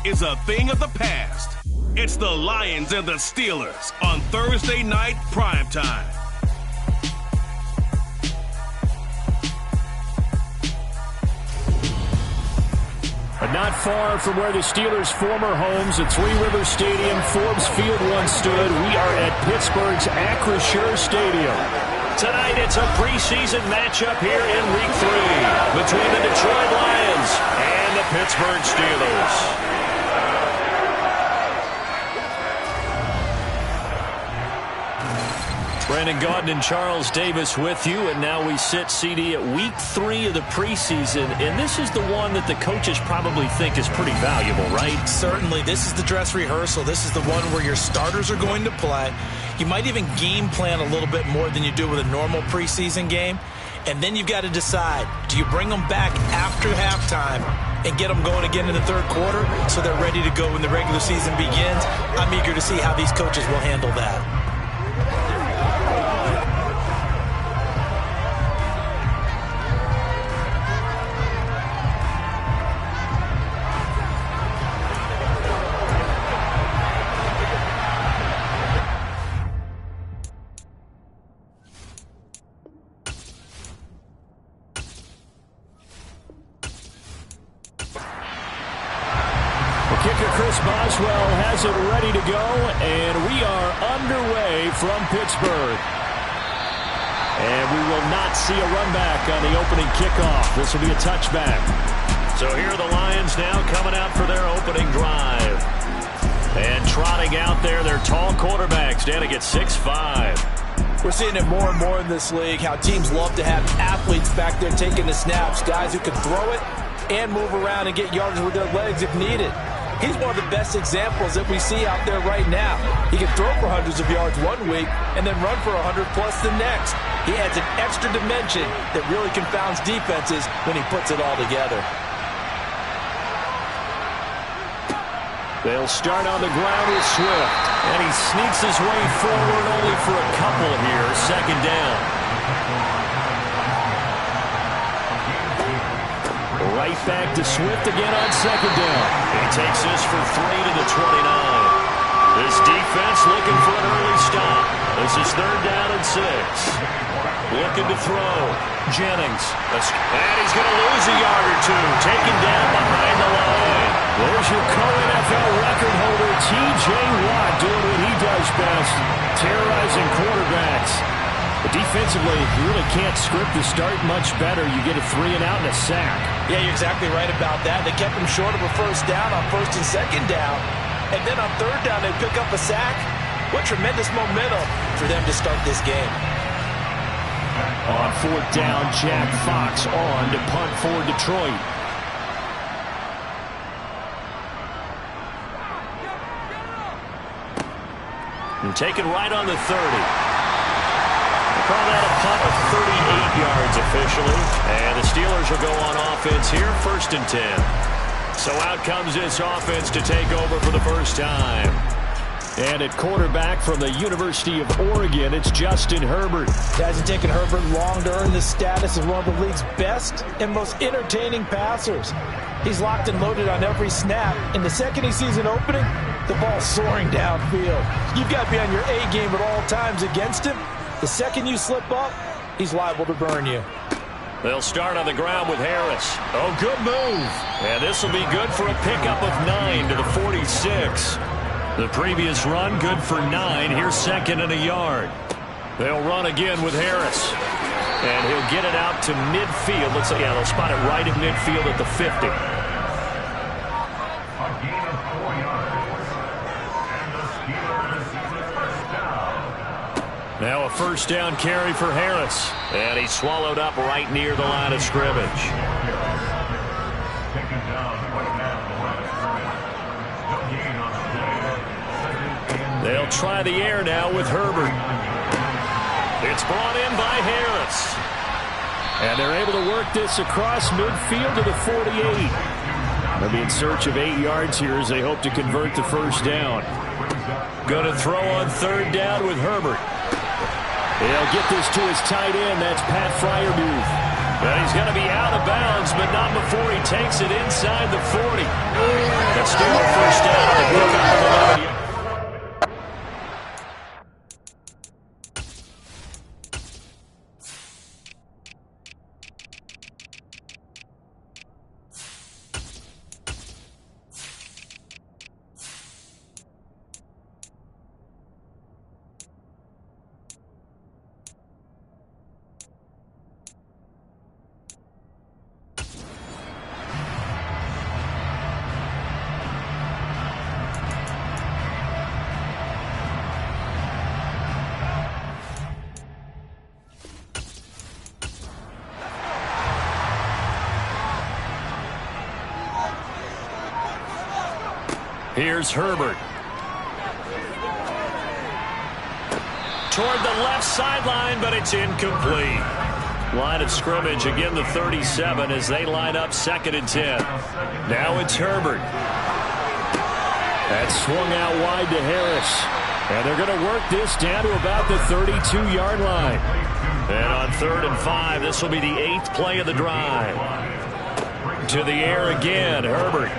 is a thing of the past. It's the Lions and the Steelers on Thursday night primetime. But not far from where the Steelers' former homes at Three Rivers Stadium, Forbes Field once stood, we are at Pittsburgh's Acrisure Stadium. Tonight, it's a preseason matchup here in Week 3 between the Detroit Lions and the Pittsburgh Steelers. Brandon Gaudin and Charles Davis with you, and now we sit, CD, at Week 3 of the preseason, and this is the one that the coaches probably think is pretty valuable, right? Certainly. This is the dress rehearsal. This is the one where your starters are going to play. You might even game plan a little bit more than you do with a normal preseason game, and then you've got to decide, do you bring them back after halftime and get them going again in the third quarter so they're ready to go when the regular season begins? I'm eager to see how these coaches will handle that. Boswell has it ready to go, and we are underway from Pittsburgh. And we will not see a run back on the opening kickoff. This will be a touchback. So here are the Lions now coming out for their opening drive. And trotting out there, their tall quarterbacks, standing at 6'5". We're seeing it more and more in this league, how teams love to have athletes back there taking the snaps, guys who can throw it and move around and get yards with their legs if needed. He's one of the best examples that we see out there right now. He can throw for hundreds of yards one week and then run for 100+ the next. He adds an extra dimension that really confounds defenses when he puts it all together. They'll start on the ground with Swift. And he sneaks his way forward only for a couple here. Second down. Right back to Swift again on second down. He takes this for 3 to the 29. This defense looking for an early stop. This is third down and 6. Looking to throw. Jennings. And he's going to lose a yard or two. Taken down behind the line. There's your co-NFL record holder, T.J. Watt, doing what he does best, terrorizing quarterbacks. But defensively, you really can't script the start much better. You get a 3 and out and a sack. Yeah, you're exactly right about that. They kept him short of a first down on first and second down. And then on third down, they pick up a sack. What tremendous momentum for them to start this game. On fourth down, Jack Fox on to punt for Detroit. And taken right on the 30. Call that a punt of 38 yards officially. And the Steelers will go on offense here, first and 10. So out comes this offense to take over for the first time. And at quarterback from the University of Oregon, it's Justin Herbert. It hasn't taken Herbert long to earn the status of one of the league's best and most entertaining passers. He's locked and loaded on every snap. And the second he sees an opening, the ball's soaring downfield. You've got to be on your A game at all times against him. The second you slip up, he's liable to burn you. They'll start on the ground with Harris. Oh, good move. And this will be good for a pickup of 9 to the 46. The previous run, good for 9. Here's second and a yard. They'll run again with Harris. And he'll get it out to midfield. Let's say, yeah, they'll spot it right at midfield at the 50. Now a first down carry for Harris. And he's swallowed up right near the line of scrimmage. They'll try the air now with Herbert. It's brought in by Harris. And they're able to work this across midfield to the 48. They'll be in search of 8 yards here as they hope to convert the first down. Going to throw on third down with Herbert. He'll get this to his tight end. That's Pat Freiermuth. But he's going to be out of bounds, but not before he takes it inside the 40. That's still a Here's Herbert. Toward the left sideline, but it's incomplete. Line of scrimmage, again the 37 as they line up 2nd and 10. Now it's Herbert. That swung out wide to Harris. And they're going to work this down to about the 32-yard line. And on 3rd and 5, this will be the 8th play of the drive. To the air again, Herbert.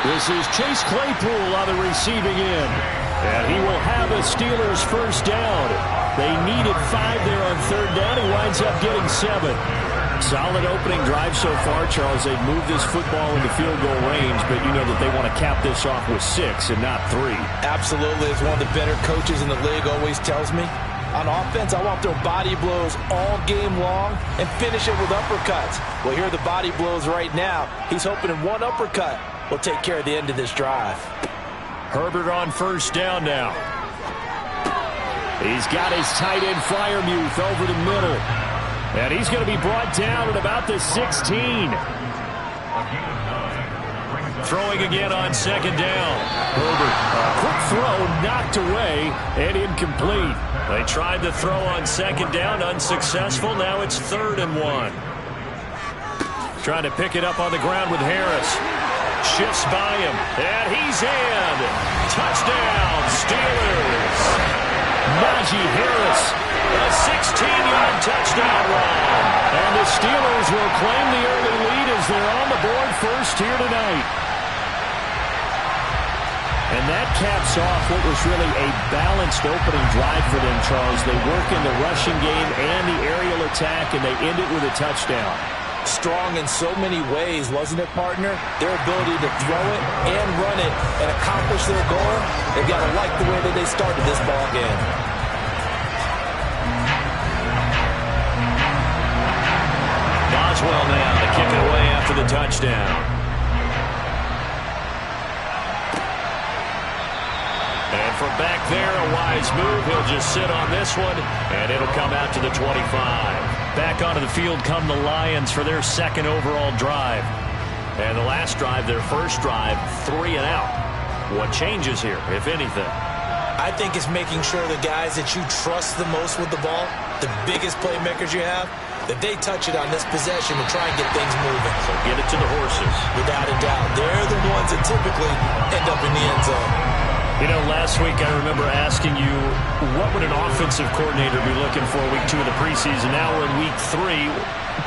This is Chase Claypool on the receiving end. And he will have a Steelers first down. They needed 5 there on 3rd down. He winds up getting 7. Solid opening drive so far, Charles. They've moved this football into field goal range, but you know that they want to cap this off with 6 and not 3. Absolutely. As one of the better coaches in the league always tells me, on offense, I want to throw body blows all game long and finish it with uppercuts. Well, here are the body blows right now. He's hoping in one uppercut will take care of the end of this drive. Herbert on first down now. He's got his tight end Freiermuth over the middle. And he's going to be brought down at about the 16. Throwing again on 2nd down. Herbert, a quick throw knocked away and incomplete. They tried to throw on 2nd down, unsuccessful. Now it's 3rd and 1. Trying to pick it up on the ground with Harris. Shifts by him, and he's in. Touchdown, Steelers. Najee Harris. A 16-yard touchdown run. And the Steelers will claim the early lead as they're on the board first here tonight. And that caps off what was really a balanced opening drive for them, Charles. They work in the rushing game and the aerial attack, and they end it with a touchdown. Strong in so many ways, wasn't it, partner? Their ability to throw it and run it and accomplish their goal, they've got to like the way that they started this ball game. Boswell now to kick it away after the touchdown. And from back there, a wise move. He'll just sit on this one, and it'll come out to the 25. Back onto the field come the Lions for their 2nd overall drive. And the last drive, their first drive, 3 and out. What changes here, if anything? I think it's making sure the guys that you trust the most with the ball, the biggest playmakers you have, that they touch it on this possession and try and get things moving. So get it to the horses. Without a doubt. They're the ones that typically end up in the end zone. You know, last week I remember asking you, what would an offensive coordinator be looking for week 2 of the preseason? Now we're in week 3.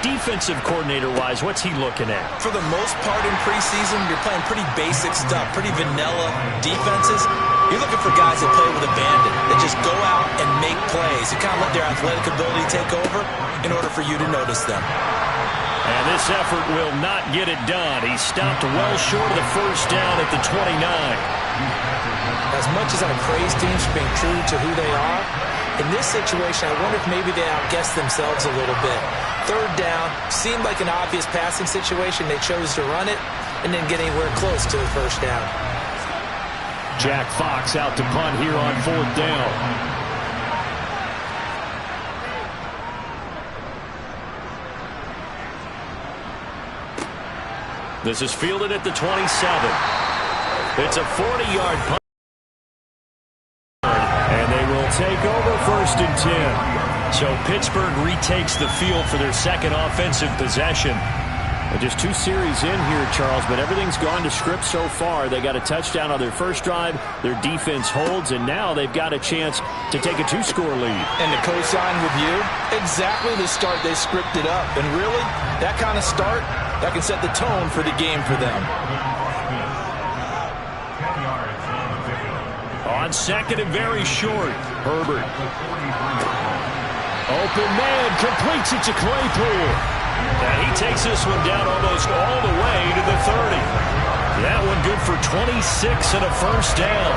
Defensive coordinator-wise, what's he looking at? For the most part in preseason, you're playing pretty basic stuff, pretty vanilla defenses. You're looking for guys that play with abandon, that just go out and make plays. You kind of let their athletic ability take over in order for you to notice them. And this effort will not get it done. He stopped well short of the first down at the 29. As much as I praise teams for being true to who they are, in this situation, I wonder if maybe they outguessed themselves a little bit. 3rd down, seemed like an obvious passing situation. They chose to run it and didn't get anywhere close to the first down. Jack Fox out to punt here on 4th down. This is fielded at the 27. It's a 40-yard punt. And they will take over 1st and 10. So Pittsburgh retakes the field for their 2nd offensive possession. Just 2 series in here, Charles, but everything's gone to script so far. They got a touchdown on their first drive. Their defense holds, and now they've got a chance to take a 2-score lead. And to co-sign with you, exactly the start they scripted up. And really, that kind of start, that can set the tone for the game for them. On 2nd and very short, Herbert. Open man, completes it to Claypool. And he takes this one down almost all the way to the 30. That one good for 26 and a first down.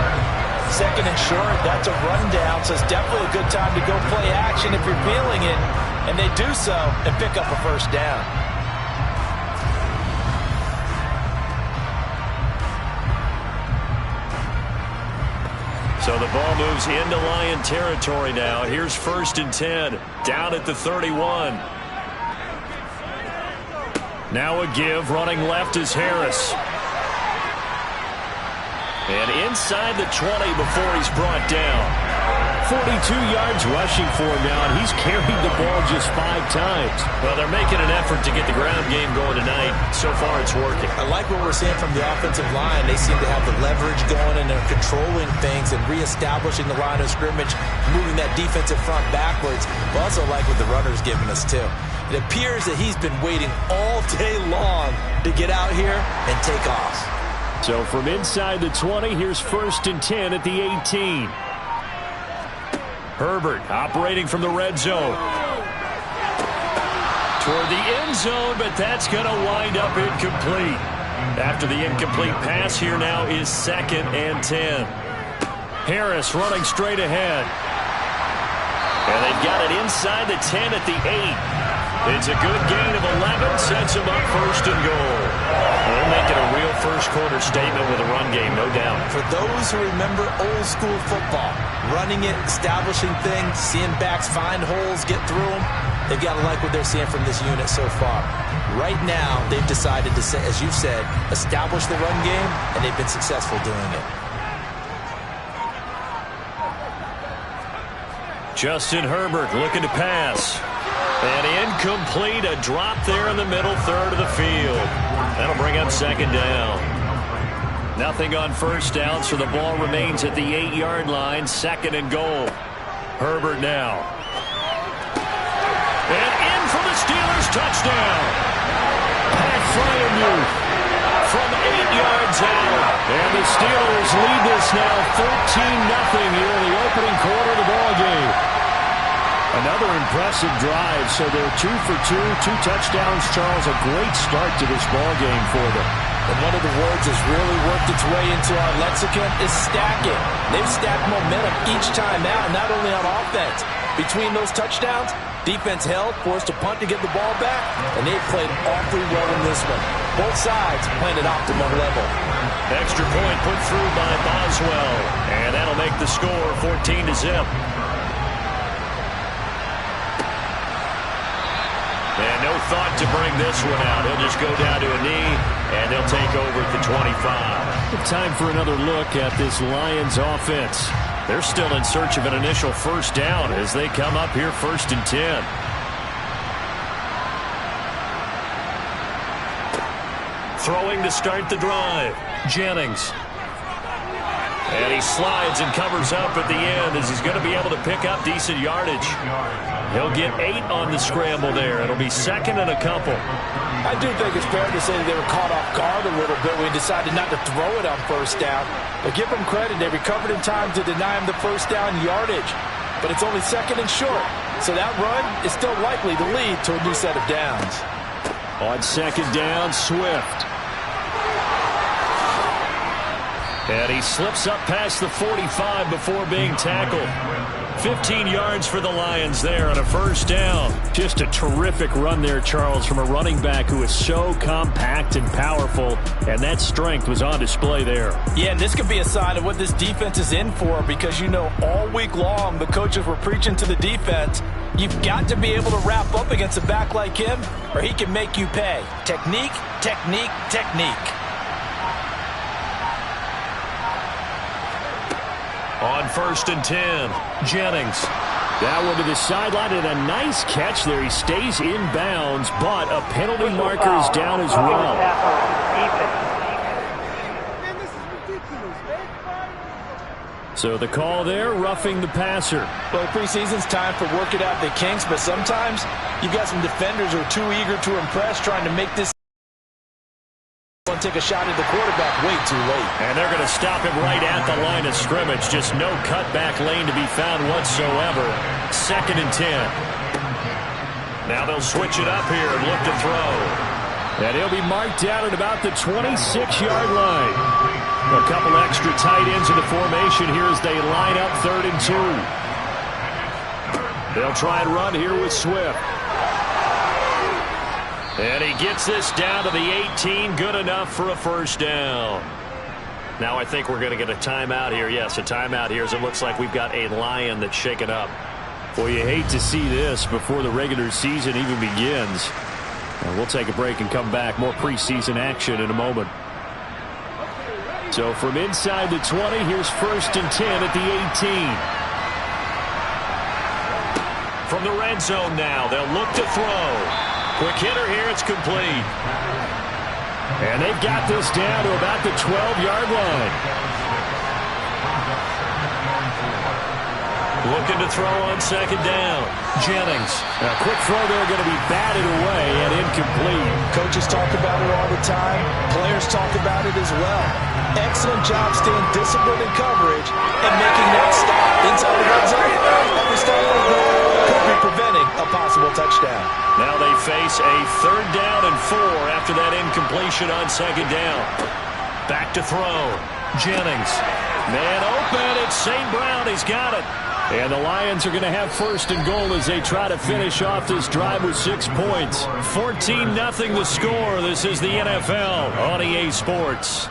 2nd and short, that's a rundown, so it's definitely a good time to go play action if you're feeling it. And they do so and pick up a first down. So the ball moves into Lion territory now. Here's 1st and 10, down at the 31. Now a give, running left is Harris. And inside the 20 before he's brought down. 42 yards rushing for him now, and he's carried the ball just 5 times. Well, they're making an effort to get the ground game going tonight. So far, it's working. I like what we're seeing from the offensive line. They seem to have the leverage going, and they're controlling things and reestablishing the line of scrimmage, moving that defensive front backwards. I also like what the runner's giving us, too. It appears that he's been waiting all day long to get out here and take off. So from inside the 20, here's 1st and 10 at the 18. Herbert operating from the red zone. Toward the end zone, but that's going to wind up incomplete. After the incomplete pass, here now is 2nd and 10. Harris running straight ahead. And they've got it inside the 10 at the 8. It's a good gain of 11, sets him up 1st and goal. They're making a real first-quarter statement with a run game, no doubt. For those who remember old-school football, running it, establishing things, seeing backs find holes, get through them, they've got to like what they're seeing from this unit so far. Right now, they've decided to, as you said, establish the run game, and they've been successful doing it. Justin Herbert looking to pass. And incomplete, a drop there in the middle third of the field. That'll bring up 2nd down. Nothing on 1st down, so the ball remains at the 8-yard line, 2nd and goal. Herbert now. And in for the Steelers, touchdown. Pat Fryermuth from 8 yards out. And the Steelers lead this now 13-0 here in the opening quarter of the ball game. Another impressive drive, so they're 2 for 2, 2 touchdowns, Charles. A great start to this ball game for them. And one of the words that's really worked its way into our lexicon is stacking. They've stacked momentum each time out, not only on offense. Between those touchdowns, defense held, forced a punt to get the ball back, and they've played awfully well in this one. Both sides playing at optimum level. Extra point put through by Boswell, and that'll make the score 14-0. And no thought to bring this one out. He'll just go down to a knee, and they'll take over at the 25. Time for another look at this Lions offense. They're still in search of an initial 1st down as they come up here 1st and 10. Throwing to start the drive. Jennings. And he slides and covers up at the end as he's going to be able to pick up decent yardage. He'll get 8 on the scramble there. It'll be 2nd and a couple. I do think it's fair to say that they were caught off guard a little bit when he decided not to throw it on 1st down. But give them credit. They recovered in time to deny him the 1st down yardage. But it's only 2nd and short. So that run is still likely to lead to a new set of downs. On 2nd down, Swift. And he slips up past the 45 before being tackled. 15 yards for the Lions there on a 1st down. Just a terrific run there, Charles, from a running back who is so compact and powerful, and that strength was on display there. Yeah, and this could be a sign of what this defense is in for, because you know all week long the coaches were preaching to the defense, you've got to be able to wrap up against a back like him or he can make you pay. Technique, technique, technique. On 1st and 10, Jennings. That one to the sideline, and a nice catch there. He stays in bounds, but a penalty marker is down as well. So the call there, roughing the passer. Well, preseason's time for working out the kinks, but sometimes you've got some defenders who are too eager to impress, trying to make this and take a shot at the quarterback way too late. And they're going to stop him right at the line of scrimmage. Just no cutback lane to be found whatsoever. 2nd and 10. Now they'll switch it up here and look to throw. And he'll be marked down at about the 26-yard line. A couple extra tight ends in the formation here as they line up 3rd and 2. They'll try and run here with Swift. And he gets this down to the 18. Good enough for a 1st down. Now I think we're going to get a timeout here. Yes, a timeout here as it looks like we've got a Lion that's shaken up. Well, you hate to see this before the regular season even begins. And we'll take a break and come back. More preseason action in a moment. So from inside the 20, here's 1st and 10 at the 18. From the red zone now, they'll look to throw. Quick hitter here, it's complete. And they've got this down to about the 12-yard line. Looking to throw on 2nd down. Jennings. A quick throw there going to be batted away and incomplete. Coaches talk about it all the time. Players talk about it as well. Excellent job staying disciplined in coverage and making that stop inside the red zone. Every stop like that could be preventing a possible touchdown. Now they face a 3rd down and 4 after that incompletion on 2nd down. Back to throw. Jennings. Man open. It's St. Brown. He's got it. And the Lions are going to have 1st and goal as they try to finish off this drive with 6 points. 14-0 the score. This is the NFL on EA Sports.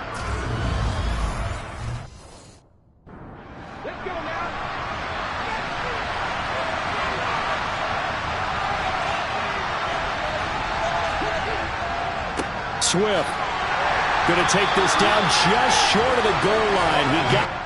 Swift going to take this down just short of the goal line. He got...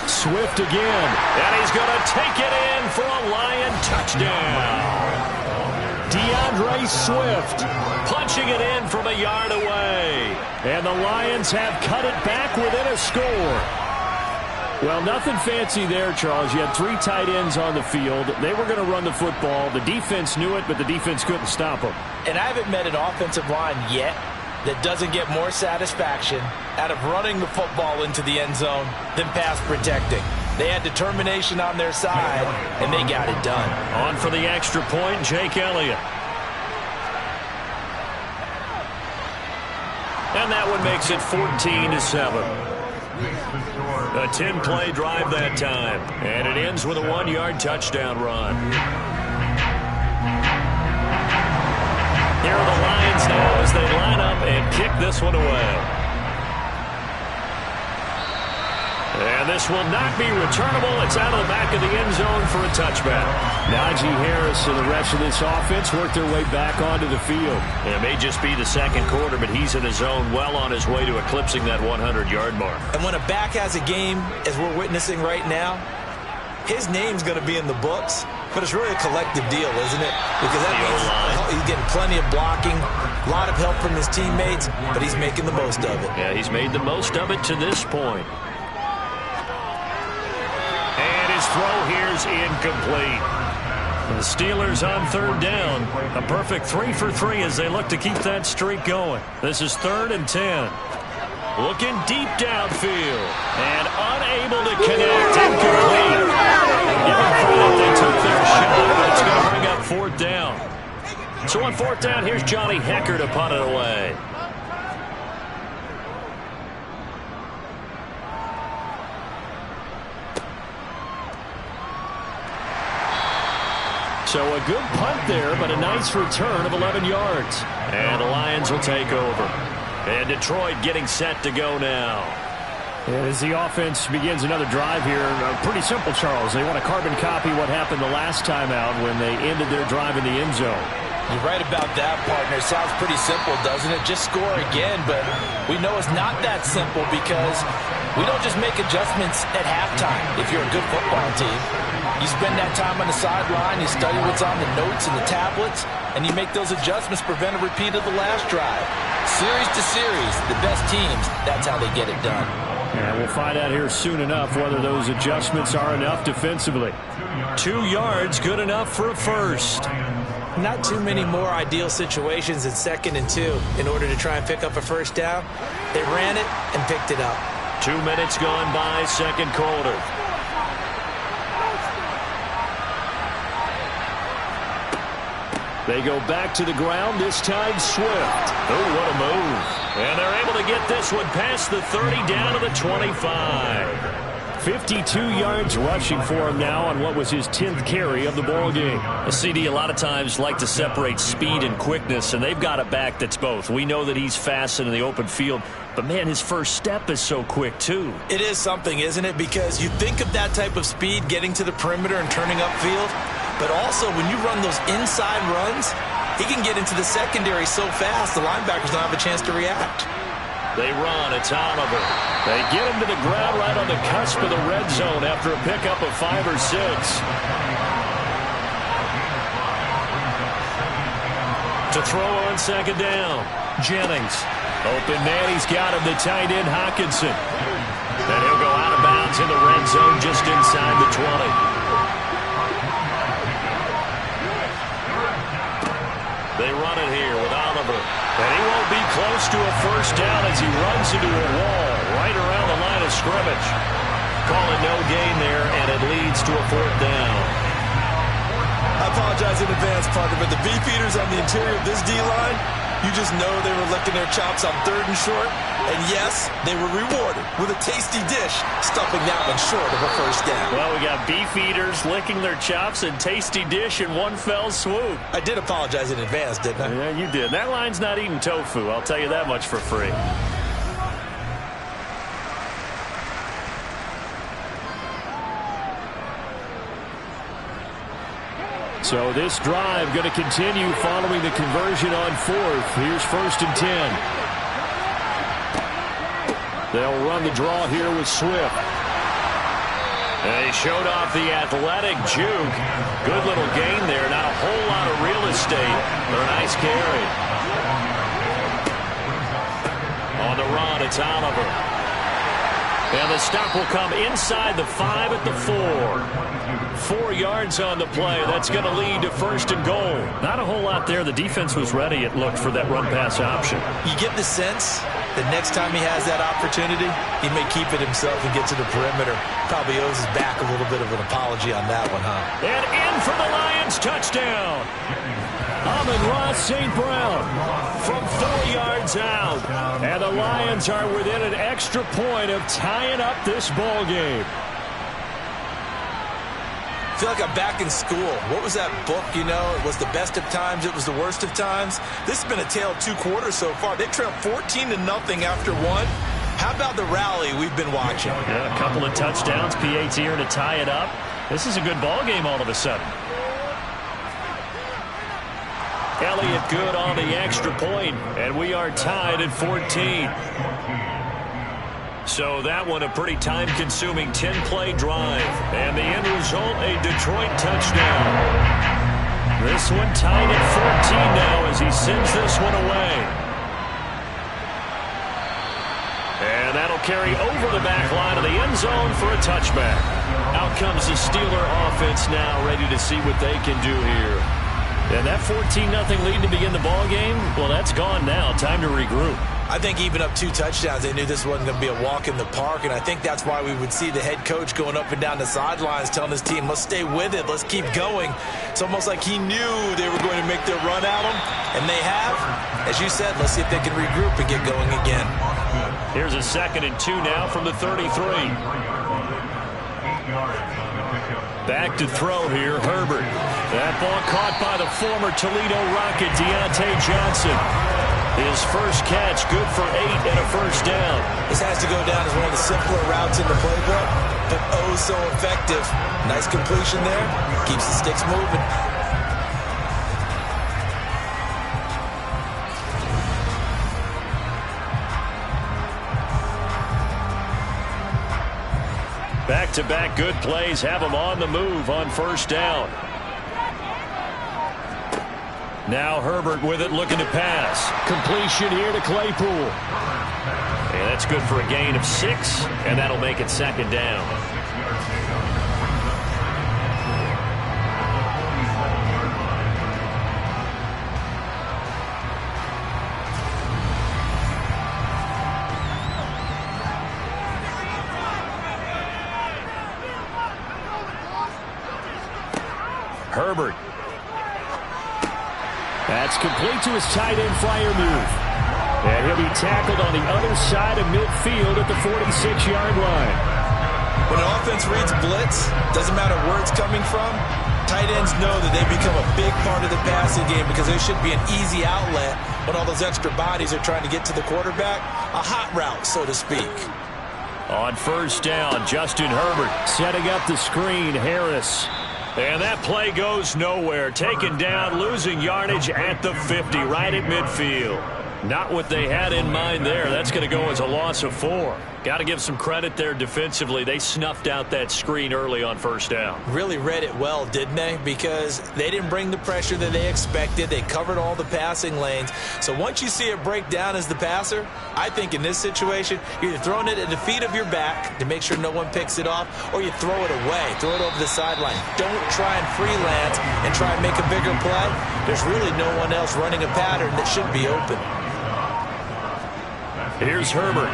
Swift again. And he's going to take it in for a Lion touchdown. DeAndre Swift punching it in from a yard away. And the Lions have cut it back within a score. Well, nothing fancy there, Charles. You had 3 tight ends on the field. They were going to run the football. The defense knew it, but the defense couldn't stop them. And I haven't met an offensive line yet that doesn't get more satisfaction out of running the football into the end zone than pass protecting. They had determination on their side, and they got it done. On for the extra point, Jake Elliott. And that one makes it 14-7. A 10-play drive that time, and it ends with a 1-yard touchdown run. Here are the Lions now as they line up and kick this one away. And this will not be returnable. It's out of the back of the end zone for a touchback. Najee Harris and the rest of this offense work their way back onto the field. It may just be the 2nd quarter, but he's in his zone, well on his way to eclipsing that 100-yard mark. And when a back has a game, as we're witnessing right now, his name's going to be in the books, but it's really a collective deal, isn't it? Because that means he's getting plenty of blocking, a lot of help from his teammates, but he's making the most of it. Yeah, he's made the most of it to this point. And his throw here's incomplete. The Steelers on 3rd down. A perfect 3 for 3 as they look to keep that streak going. This is 3rd and 10. Looking deep downfield. And unable to connect. Incomplete. Give them credit, they took their shot, but it's going to bring up 4th down. So on 4th down, here's Johnny Hecker to punt it away. So a good punt there, but a nice return of 11 yards. And the Lions will take over. And Detroit getting set to go now. And as the offense begins another drive here, pretty simple, Charles. They want to carbon copy what happened the last time out when they ended their drive in the end zone. You're right about that, partner. Sounds pretty simple, doesn't it? Just score again, but we know it's not that simple because we don't just make adjustments at halftime if you're a good football team. You spend that time on the sideline, you study what's on the notes and the tablets, and you make those adjustments, prevent a repeat of the last drive. Series to series, the best teams, that's how they get it done. And we'll find out here soon enough whether those adjustments are enough defensively. 2 yards, good enough for a first. Not too many more ideal situations in 2nd and 2 in order to try and pick up a first down. They ran it and picked it up. 2 minutes gone by, 2nd quarter. They go back to the ground, this time Swift. Oh, what a move. And they're able to get this one past the 30 down to the 25. 52 yards rushing for him now on what was his 10th carry of the ball game. A CD a lot of times like to separate speed and quickness, and they've got a back that's both. We know that he's fast in the open field, but man, his first step is so quick too. It is something, isn't it? Because you think of that type of speed getting to the perimeter and turning upfield, but also when you run those inside runs, he can get into the secondary so fast the linebackers don't have a chance to react. They run. It's Oliver. They get him to the ground right on the cusp of the red zone after a pickup of 5 or 6. To throw on second down. Jennings. Open man. He's got him. The tight end, Hawkinson. And he'll go out of bounds in the red zone just inside the 20. They run it here with Oliver. And he won't be close to a first down as he runs into a wall right around the line of scrimmage. Call it no gain there, and it leads to a 4th down. I apologize in advance, partner, but the beefeaters on the interior of this D-line, you just know they were licking their chops on 3rd and short. And yes, they were rewarded with a tasty dish, stuffing that one short of a first down. Well, we got beef eaters licking their chops and tasty dish in one fell swoop. I did apologize in advance, didn't I? Yeah, you did. That line's not eating tofu. I'll tell you that much for free. So this drive going to continue following the conversion on 4th. Here's 1st and 10. They'll run the draw here with Swift. They showed off the athletic juke. Good little gain there. Not a whole lot of real estate. But a nice carry. On the run, it's Oliver. And the stop will come inside the 5 at the 4. 4 yards on the play. That's going to lead to 1st and goal. Not a whole lot there. The defense was ready, it looked, for that run-pass option. You get the sense that next time he has that opportunity, he may keep it himself and get to the perimeter. Probably owes his back a little bit of an apology on that one, huh? And in for the Lions, touchdown. Amon-Ra St. Brown from 4 yards out. And the Lions are within an extra point of tying up this ball game. I feel like I'm back in school. What was that book, you know? It was the best of times. It was the worst of times. This has been a tale of 2 quarters so far. They trailed 14-0 after 1. How about the rally we've been watching? Yeah, a couple of touchdowns. PAT here to tie it up. This is a good ball game all of a sudden. Elliott good on the extra point, and we are tied at 14. So that one a pretty time-consuming 10-play drive. And the end result, a Detroit touchdown. This one tied at 14 now as he sends this one away. And that'll carry over the back line of the end zone for a touchback. Out comes the Steeler offense now, ready to see what they can do here. And that 14-0 lead to begin the ball game, well, that's gone now. Time to regroup. I think even up 2 touchdowns, they knew this wasn't going to be a walk in the park, and I think that's why we would see the head coach going up and down the sidelines telling his team, let's stay with it, let's keep going. It's almost like he knew they were going to make their run at him, and they have. As you said, let's see if they can regroup and get going again. Here's a 2nd and 2 now from the 33. Back to throw here, Herbert. That ball caught by the former Toledo Rocket, Deontay Johnson. His first catch, good for 8 and a first down. This has to go down as one of the simpler routes in the playbook, but oh so effective. Nice completion there. Keeps the sticks moving. Back-to-back good plays have him on the move on first down. Now Herbert with it, looking to pass. Completion here to Claypool. And that's good for a gain of 6, and that'll make it 2nd down. Herbert. That's complete to his tight end flyer move. And he'll be tackled on the other side of midfield at the 46-yard line. When an offense reads blitz, doesn't matter where it's coming from, tight ends know that they become a big part of the passing game because there should be an easy outlet when all those extra bodies are trying to get to the quarterback. A hot route, so to speak. On first down, Justin Herbert setting up the screen. Harris. And that play goes nowhere. Taken down, losing yardage at the 50, right at midfield. Not what they had in mind there. That's going to go as a loss of 4. Got to give some credit there defensively. They snuffed out that screen early on first down. Really read it well, didn't they? Because they didn't bring the pressure that they expected. They covered all the passing lanes. So once you see it break down as the passer, I think in this situation, you're either throwing it at the feet of your back to make sure no one picks it off, or you throw it away, throw it over the sideline. Don't try and freelance and try and make a bigger play. There's really no one else running a pattern that should be open. Here's Herbert.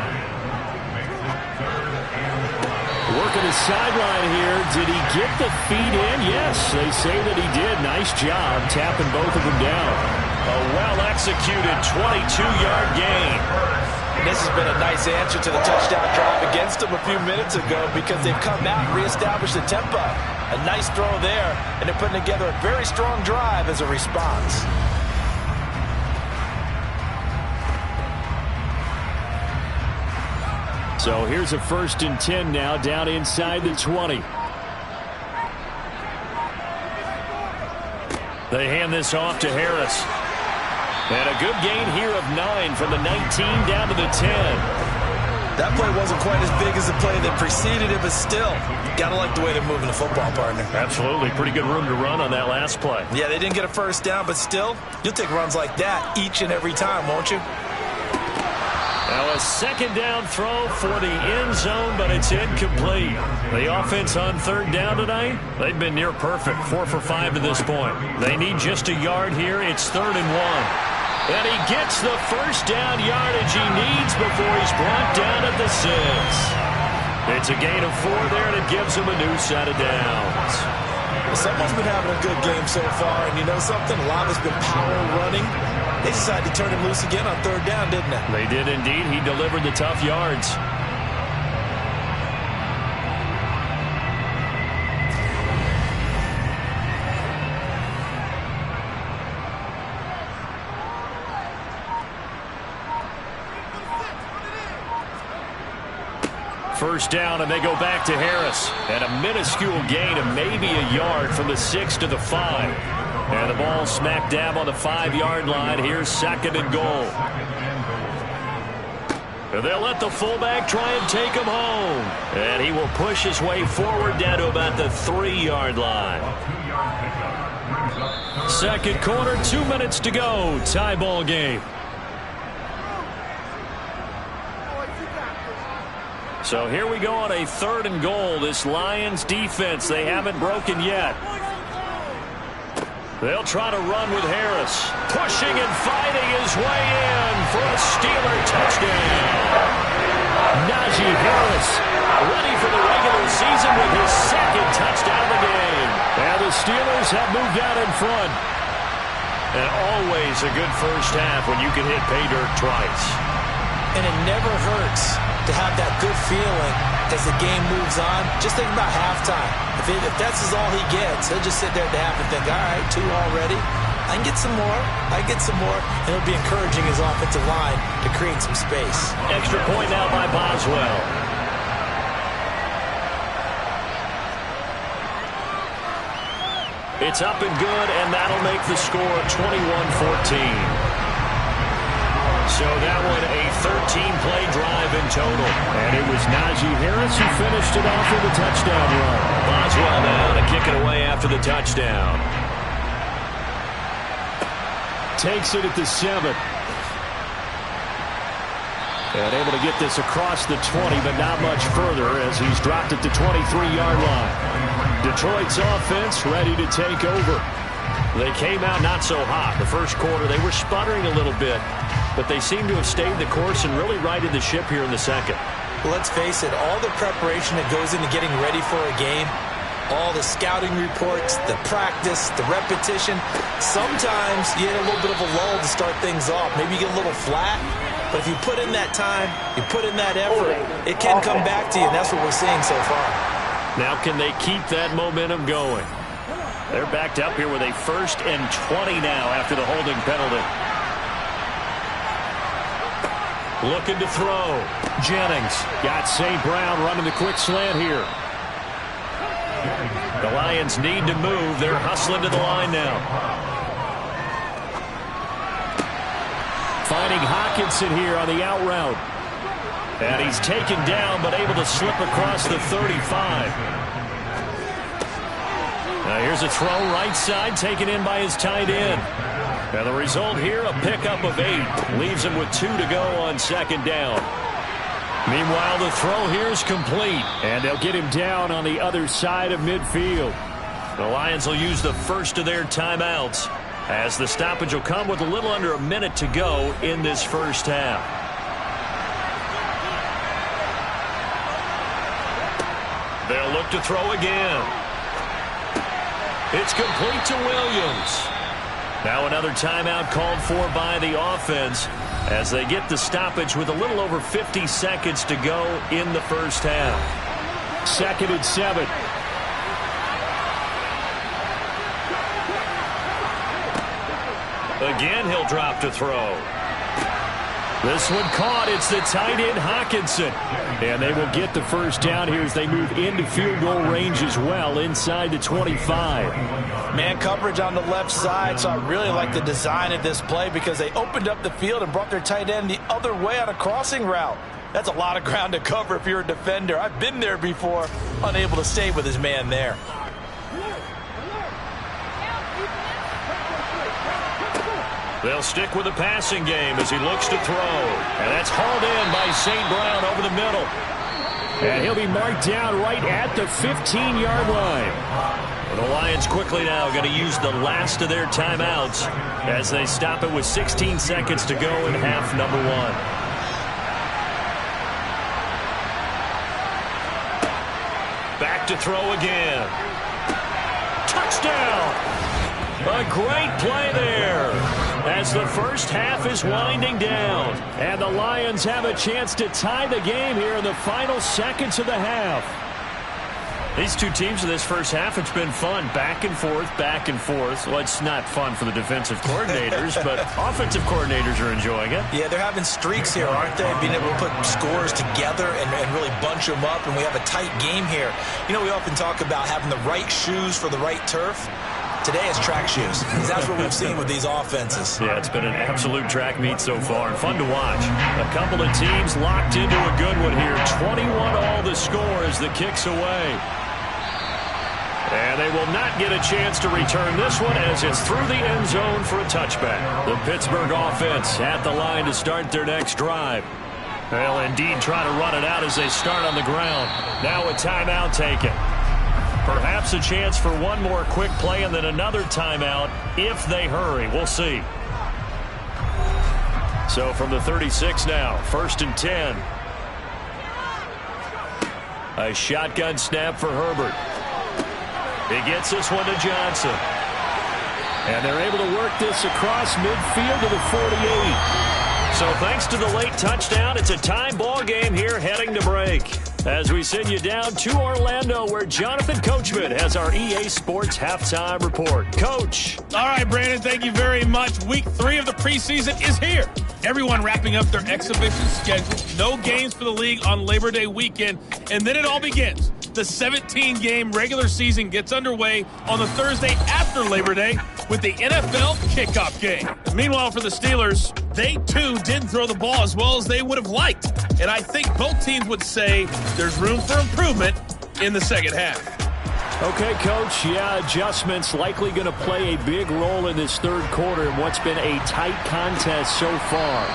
Working the sideline here. Did he get the feet in? Yes, they say that he did. Nice job tapping both of them down. A well-executed 22-yard gain. This has been a nice answer to the touchdown drive against them a few minutes ago because they've come out and reestablished the tempo. A nice throw there, and they're putting together a very strong drive as a response. So here's a 1st and 10 now, down inside the 20. They hand this off to Harris. And a good gain here of 9 from the 19 down to the 10. That play wasn't quite as big as the play that preceded it, but still, got to like the way they're moving the football, partner. Absolutely. Pretty good room to run on that last play. Yeah, they didn't get a first down, but still, you'll take runs like that each and every time, won't you? Now a second down throw for the end zone, but it's incomplete. The offense on 3rd down tonight, they've been near perfect. 4 for 5 to this point. They need just a yard here. It's 3rd and 1. And he gets the first down yardage he needs before he's brought down at the 6. It's a gain of 4 there, and it gives him a new set of downs. Well, someone's been having a good game so far, and you know something? A lot has been power running. They decided to turn him loose again on 3rd down, didn't they? They did indeed. He delivered the tough yards. First down, and they go back to Harris. And a minuscule gain of maybe a yard from the 6 to the 5. And the ball smack dab on the 5-yard line. Here's 2nd and goal. And they'll let the fullback try and take him home. And he will push his way forward down to about the 3-yard line. 2nd quarter, 2 minutes to go. Tie ball game. So here we go on a 3rd and goal. This Lions defense, they haven't broken yet. They'll try to run with Harris. Pushing and fighting his way in for a Steeler touchdown. Najee Harris Ready for the regular season with his 2nd touchdown of the game. And the Steelers have moved out in front. And always a good first half when you can hit pay dirt twice. And it never hurts to have that good feeling as the game moves on. Just think about halftime. If that's all he gets, he'll just sit there at the half and think, all right, 2 already. I can get some more. I can get some more. And it'll be encouraging his offensive line to create some space. Extra point now by Boswell. It's up and good, and that'll make the score 21-14. So that one a 13-play drive in total. And it was Najee Harris who finished it off with a touchdown run. Boswell now to kick it away after the touchdown. Takes it at the 7. And able to get this across the 20, but not much further as he's dropped at the 23-yard line. Detroit's offense ready to take over. They came out not so hot. The first quarter, they were sputtering a little bit, but they seem to have stayed the course and really righted the ship here in the 2nd. Well, let's face it, all the preparation that goes into getting ready for a game, all the scouting reports, the practice, the repetition, sometimes you get a little bit of a lull to start things off. Maybe you get a little flat. But if you put in that time, you put in that effort, it can come back to you, and that's what we're seeing so far. Now can they keep that momentum going? They're backed up here with a 1st and 20 now after the holding penalty. Looking to throw. Jennings got St. Brown running the quick slant here. The Lions need to move. They're hustling to the line now. Finding Hawkinson here on the out route. And he's taken down but able to slip across the 35. Now here's a throw right side taken in by his tight end. And the result here, a pickup of 8. Leaves him with 2 to go on 2nd down. Meanwhile, the throw here is complete. And they'll get him down on the other side of midfield. The Lions will use the first of their timeouts, as the stoppage will come with a little under a minute to go in this first half. They'll look to throw again. It's complete to Williams. Now another timeout called for by the offense as they get the stoppage with a little over 50 seconds to go in the first half. 2nd and 7. Again, he'll drop to throw. This one caught. It's the tight end Hawkinson. And they will get the first down here as they move into field goal range as well inside the 25. Man coverage on the left side, so I really like the design of this play because they opened up the field and brought their tight end the other way on a crossing route. That's a lot of ground to cover if you're a defender. I've been there before, unable to stay with his man there. They'll stick with the passing game as he looks to throw. And that's hauled in by St. Brown over the middle. And he'll be marked down right at the 15-yard line. The Lions quickly now going to use the last of their timeouts as they stop it with 16 seconds to go in half number 1. Back to throw again. Touchdown! A great play there as the first half is winding down. And the Lions have a chance to tie the game here in the final seconds of the half. These two teams in this first half, it's been fun. Back and forth, back and forth. Well, it's not fun for the defensive coordinators, but offensive coordinators are enjoying it. Yeah, they're having streaks here, aren't they? Being able to put scores together and really bunch them up, and we have a tight game here. You know, we often talk about having the right shoes for the right turf. Today is track shoes, because that's what we've seen with these offenses. Yeah, it's been an absolute track meet so far, and fun to watch. A couple of teams locked into a good one here. 21-all the score as the kick's away. And they will not get a chance to return this one as it's through the end zone for a touchback. The Pittsburgh offense at the line to start their next drive. They'll indeed try to run it out as they start on the ground. Now a timeout taken. Perhaps a chance for one more quick play and then another timeout if they hurry. We'll see. So from the 36 now, 1st and 10. A shotgun snap for Herbert. He gets this one to Johnson. And they're able to work this across midfield to the 48. So thanks to the late touchdown, it's a tie ball game here heading to break. As we send you down to Orlando, where Jonathan Coachman has our EA Sports Halftime Report. Coach. All right, Brandon, thank you very much. Week 3 of the preseason is here. Everyone wrapping up their exhibition schedule. No games for the league on Labor Day weekend. And then it all begins. The 17-game regular season gets underway on the Thursday after Labor Day with the NFL kickoff game. Meanwhile, for the Steelers, they too didn't throw the ball as well as they would have liked. And I think both teams would say there's room for improvement in the second half. Okay, Coach, yeah, adjustments likely going to play a big role in this third quarter in what's been a tight contest so far.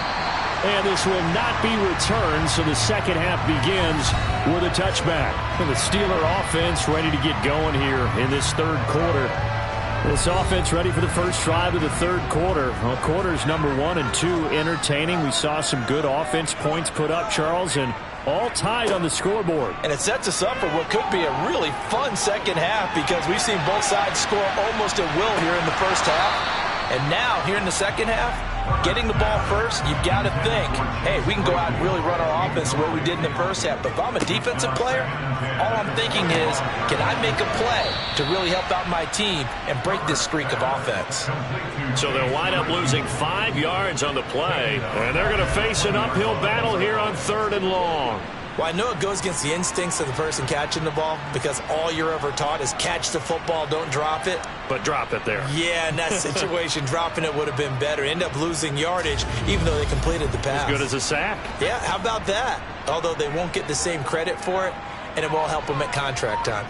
And this will not be returned, so the second half begins with a touchback. And the Steeler offense ready to get going here in this third quarter. This offense ready for the first drive of the third quarter. Well, quarters number 1 and 2 entertaining. We saw some good offense points put up, Charles, and all tied on the scoreboard. And it sets us up for what could be a really fun second half because we've seen both sides score almost at will here in the first half. And now, here in the second half, Getting the ball first, you've got to think, hey, we can go out and really run our offense the way we did in the first half. But if I'm a defensive player, all I'm thinking is, can I make a play to really help out my team and break this streak of offense? So they'll wind up losing 5 yards on the play, and they're going to face an uphill battle here on 3rd and long. Well, I know it goes against the instincts of the person catching the ball because all you're ever taught is catch the football, don't drop it. But drop it there. Yeah, in that situation, dropping it would have been better. End up losing yardage even though they completed the pass. As good as a sack. Yeah, how about that? Although they won't get the same credit for it, and it won't help them at contract time.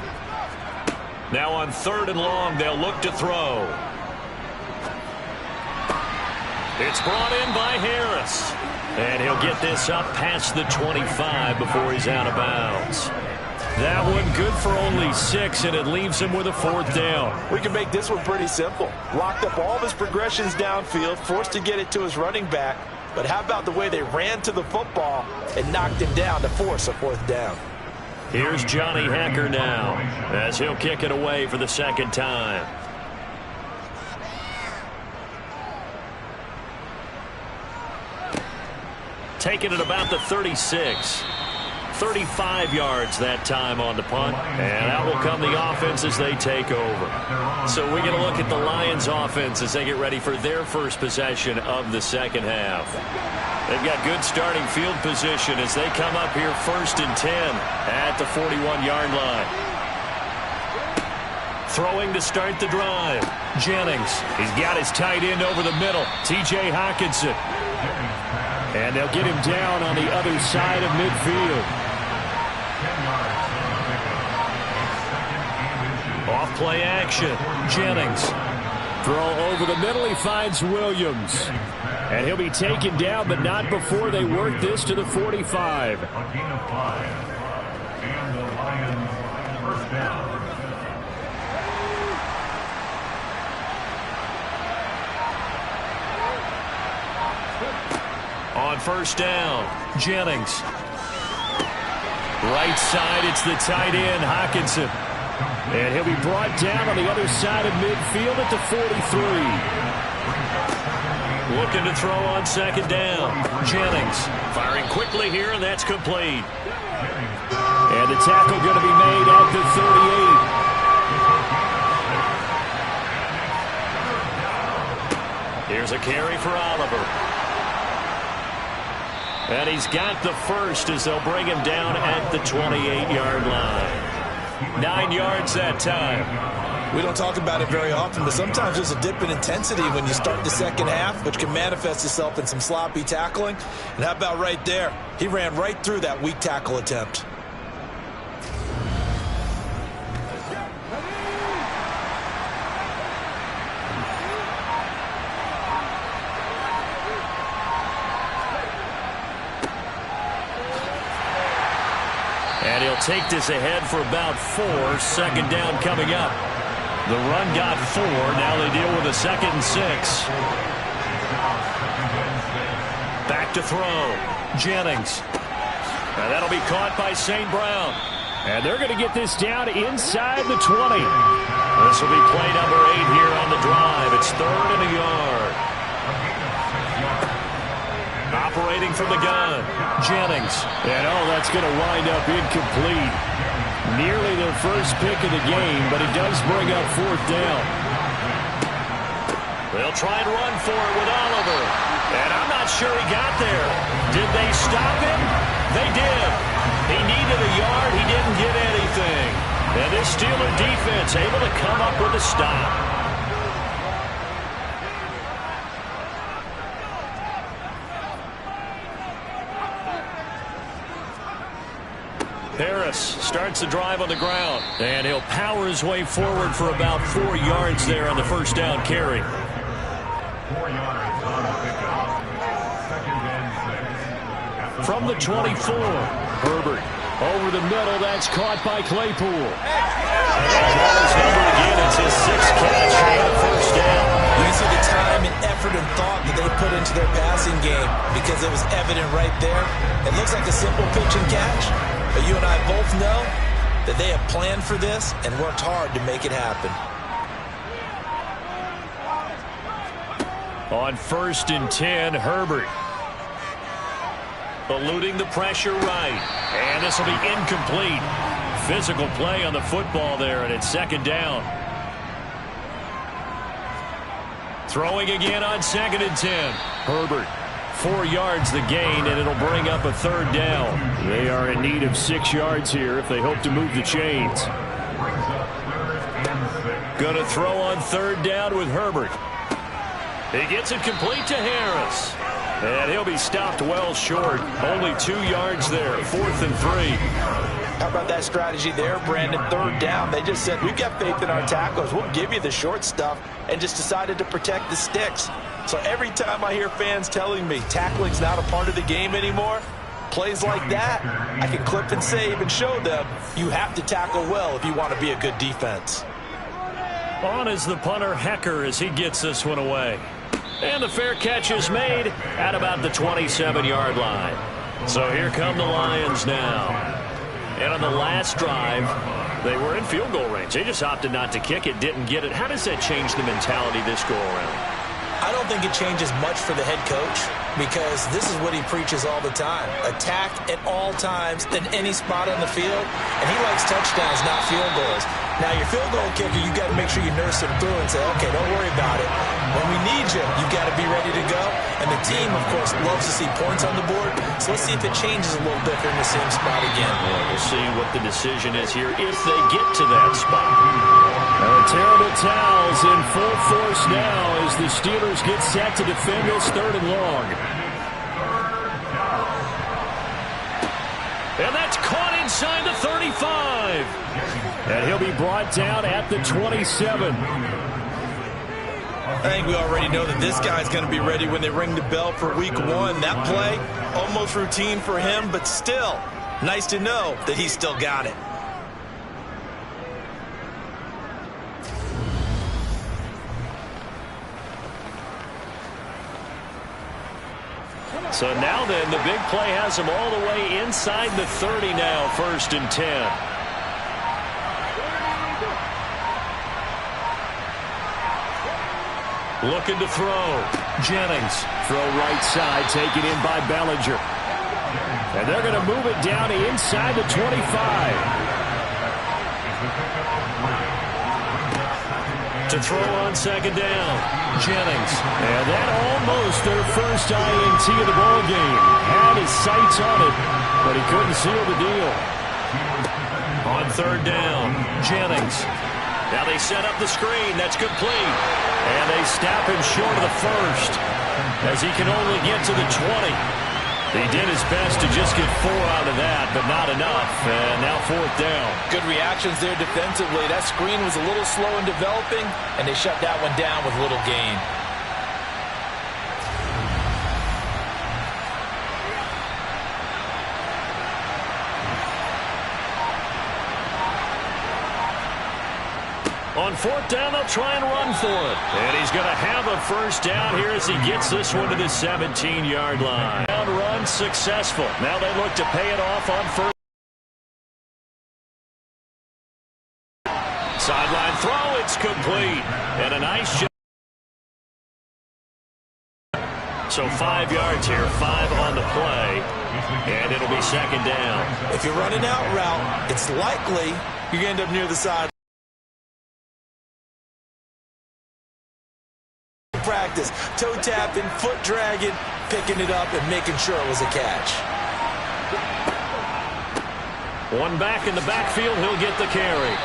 Now on 3rd and long, they'll look to throw. It's brought in by Harris. And he'll get this up past the 25 before he's out of bounds. That one good for only 6, and it leaves him with a 4th down. We can make this one pretty simple. Locked up all of his progressions downfield, forced to get it to his running back. But how about the way they ran to the football and knocked him down to force a 4th down? Here's Johnny Hacker now as he'll kick it away for the 2nd time. Taking it about the 36. 35 yards that time on the punt. And out will come the offense as they take over. So we're going to look at the Lions offense as they get ready for their first possession of the 2nd half. They've got good starting field position as they come up here 1st and 10 at the 41-yard line. Throwing to start the drive. Jennings. He's got his tight end over the middle. T.J. Hockenson. And they'll get him down on the other side of midfield. Off play action. Jennings. Throw over the middle. He finds Williams. And he'll be taken down, but not before they work this to the 45. A gain of 5. And the Lions first down. On 1st down, Jennings. Right side, it's the tight end, Hockenson. And he'll be brought down on the other side of midfield at the 43. Looking to throw on 2nd down. Jennings firing quickly here, and that's complete. And the tackle going to be made at the 38. Here's a carry for Oliver. And he's got the first as they'll bring him down at the 28-yard line. 9 yards that time. We don't talk about it very often, but sometimes there's a dip in intensity when you start the 2nd half, which can manifest itself in some sloppy tackling. And how about right there? He ran right through that weak tackle attempt. And he'll take this ahead for about 4. 2nd down coming up. The run got 4. Now they deal with a 2nd and 6. Back to throw. Jennings. And that'll be caught by St. Brown. And they're going to get this down inside the 20. This will be play number 8 here on the drive. It's 3rd and a yard. Operating from the gun, Jennings. And that's going to wind up incomplete. Nearly their first pick of the game, but it does bring up 4th down. They'll try and run for it with Oliver. And I'm not sure he got there. Did they stop him? They did. He needed a yard. He didn't get anything. And this Steeler defense able to come up with a stop. Harris starts the drive on the ground, and he'll power his way forward for about 4 yards there on the 1st down carry. 4 yards on the pickup. 2nd and 6. From the 24, Herbert over the middle. That's caught by Claypool. His number again. It's his 6th catch and a 1st down. You can see the time and effort and thought that they put into their passing game because it was evident right there. It looks like a simple pitch and catch. But you and I both know that they have planned for this and worked hard to make it happen. On 1st and 10, Herbert. Eluding the pressure right. And this will be incomplete. Physical play on the football there, and it's 2nd down. Throwing again on 2nd and 10. Herbert. 4 yards the gain, and it'll bring up a 3rd down. They are in need of 6 yards here if they hope to move the chains. Going to throw on 3rd down with Herbert. He gets it complete to Harris. And he'll be stopped well short. Only 2 yards there. 4th and 3. How about that strategy there, Brandon? 3rd down. They just said, we've got faith in our tacklers. We'll give you the short stuff, and just decided to protect the sticks. So every time I hear fans telling me tackling's not a part of the game anymore, plays like that, I can clip and save and show them you have to tackle well if you want to be a good defense. On is the punter, Hecker, as he gets this one away. And the fair catch is made at about the 27-yard line. So here come the Lions now. And on the last drive, they were in field goal range. They just opted not to kick it, didn't get it. How does that change the mentality this go around? I don't think it changes much for the head coach, because this is what he preaches all the time. Attack at all times in any spot on the field, and he likes touchdowns, not field goals. Now, your field goal kicker, you got to make sure you nurse him through and say, okay, don't worry about it. When we need you, you've got to be ready to go. And the team, of course, loves to see points on the board. So let's see if it changes a little bit in the same spot again. Well, we'll see what the decision is here if they get to that spot. Terrible towels in full force now as the Steelers get set to defend this 3rd and long. And that's caught inside the 35. And he'll be brought down at the 27. I think we already know that this guy's going to be ready when they ring the bell for week 1. That play, almost routine for him, but still, nice to know that he's still got it. So now then, the big play has him all the way inside the 30 now, 1st and 10. Looking to throw. Jennings. Throw right side, taken in by Bellinger. And they're going to move it down inside the 25. To throw on 2nd down. Jennings. And that almost their first INT of the ball game. Had his sights on it, but he couldn't seal the deal. On 3rd down, Jennings. Now they set up the screen. That's complete. And they snap him short of the 1st as he can only get to the 20. He did his best to just get 4 out of that, but not enough. And now 4th down. Good reactions there defensively. That screen was a little slow in developing, and they shut that one down with little gain. On 4th down, they'll try and run for it. And he's going to have a 1st down here as he gets this one to the 17-yard line. Run successful. Now they look to pay it off on 1st. Sideline throw, it's complete. And a nice shot. So 5 yards here, 5 on the play. And it'll be 2nd down. If you're running out route, it's likely you're going to end up near the side. Practice, toe tapping, foot dragging, picking it up and making sure it was a catch. One back in the backfield, he'll get the carry.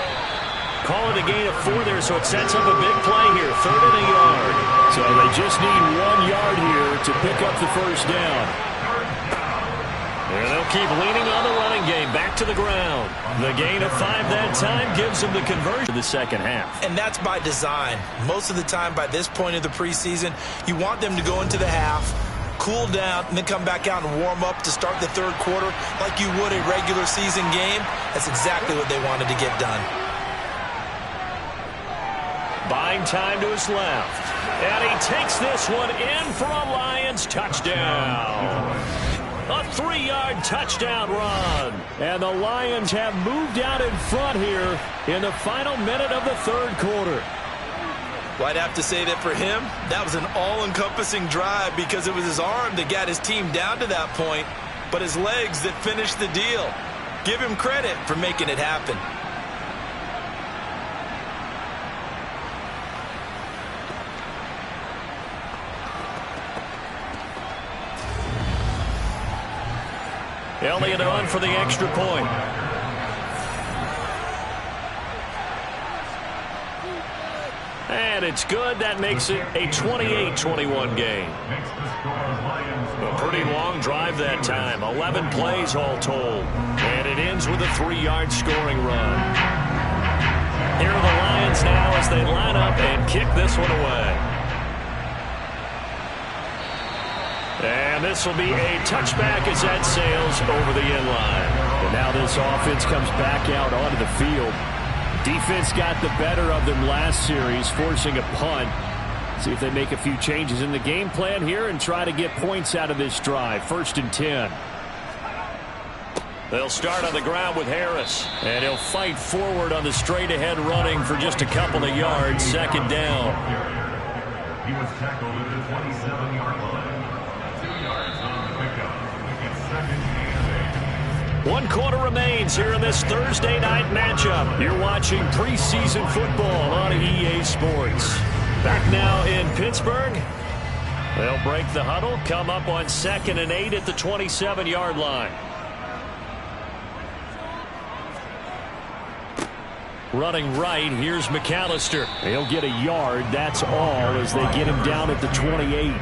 Call it a gain of 4 there, so it sets up a big play here, 3rd and a yard. So they just need 1 yard here to pick up the 1st down. And they'll keep leaning on the running game, back to the ground. The gain of 5 that time gives them the conversion to the 2nd half. And that's by design. Most of the time by this point of the preseason, you want them to go into the half, cool down, and then come back out and warm up to start the 3rd quarter like you would a regular season game. That's exactly what they wanted to get done. Buying time to his left. And he takes this one in for a Lions touchdown. A 3-yard touchdown run. And the Lions have moved out in front here in the final minute of the 3rd quarter. Well, I'd have to say that for him, that was an all-encompassing drive because it was his arm that got his team down to that point, but his legs that finished the deal. Give him credit for making it happen. Elliott on for the extra point. And it's good. That makes it a 28-21 game. A pretty long drive that time. 11 plays all told. And it ends with a 3-yard scoring run. Here are the Lions now as they line up and kick this one away. And this will be a touchback as that sails over the end line. And now this offense comes back out onto the field. Defense got the better of them last series, forcing a punt. See if they make a few changes in the game plan here and try to get points out of this drive. 1st and 10. They'll start on the ground with Harris. And he'll fight forward on the straight-ahead running for just a couple of yards. 2nd down. He was tackled at the 27-yard line. 2 yards on the pickup. It's 2nd and 8. 1 quarter remains here in this Thursday night matchup. You're watching preseason football on EA Sports. Back now in Pittsburgh. They'll break the huddle, come up on 2nd and 8 at the 27-yard line. Running right, here's McAllister. He'll get a yard, that's all, as they get him down at the 28.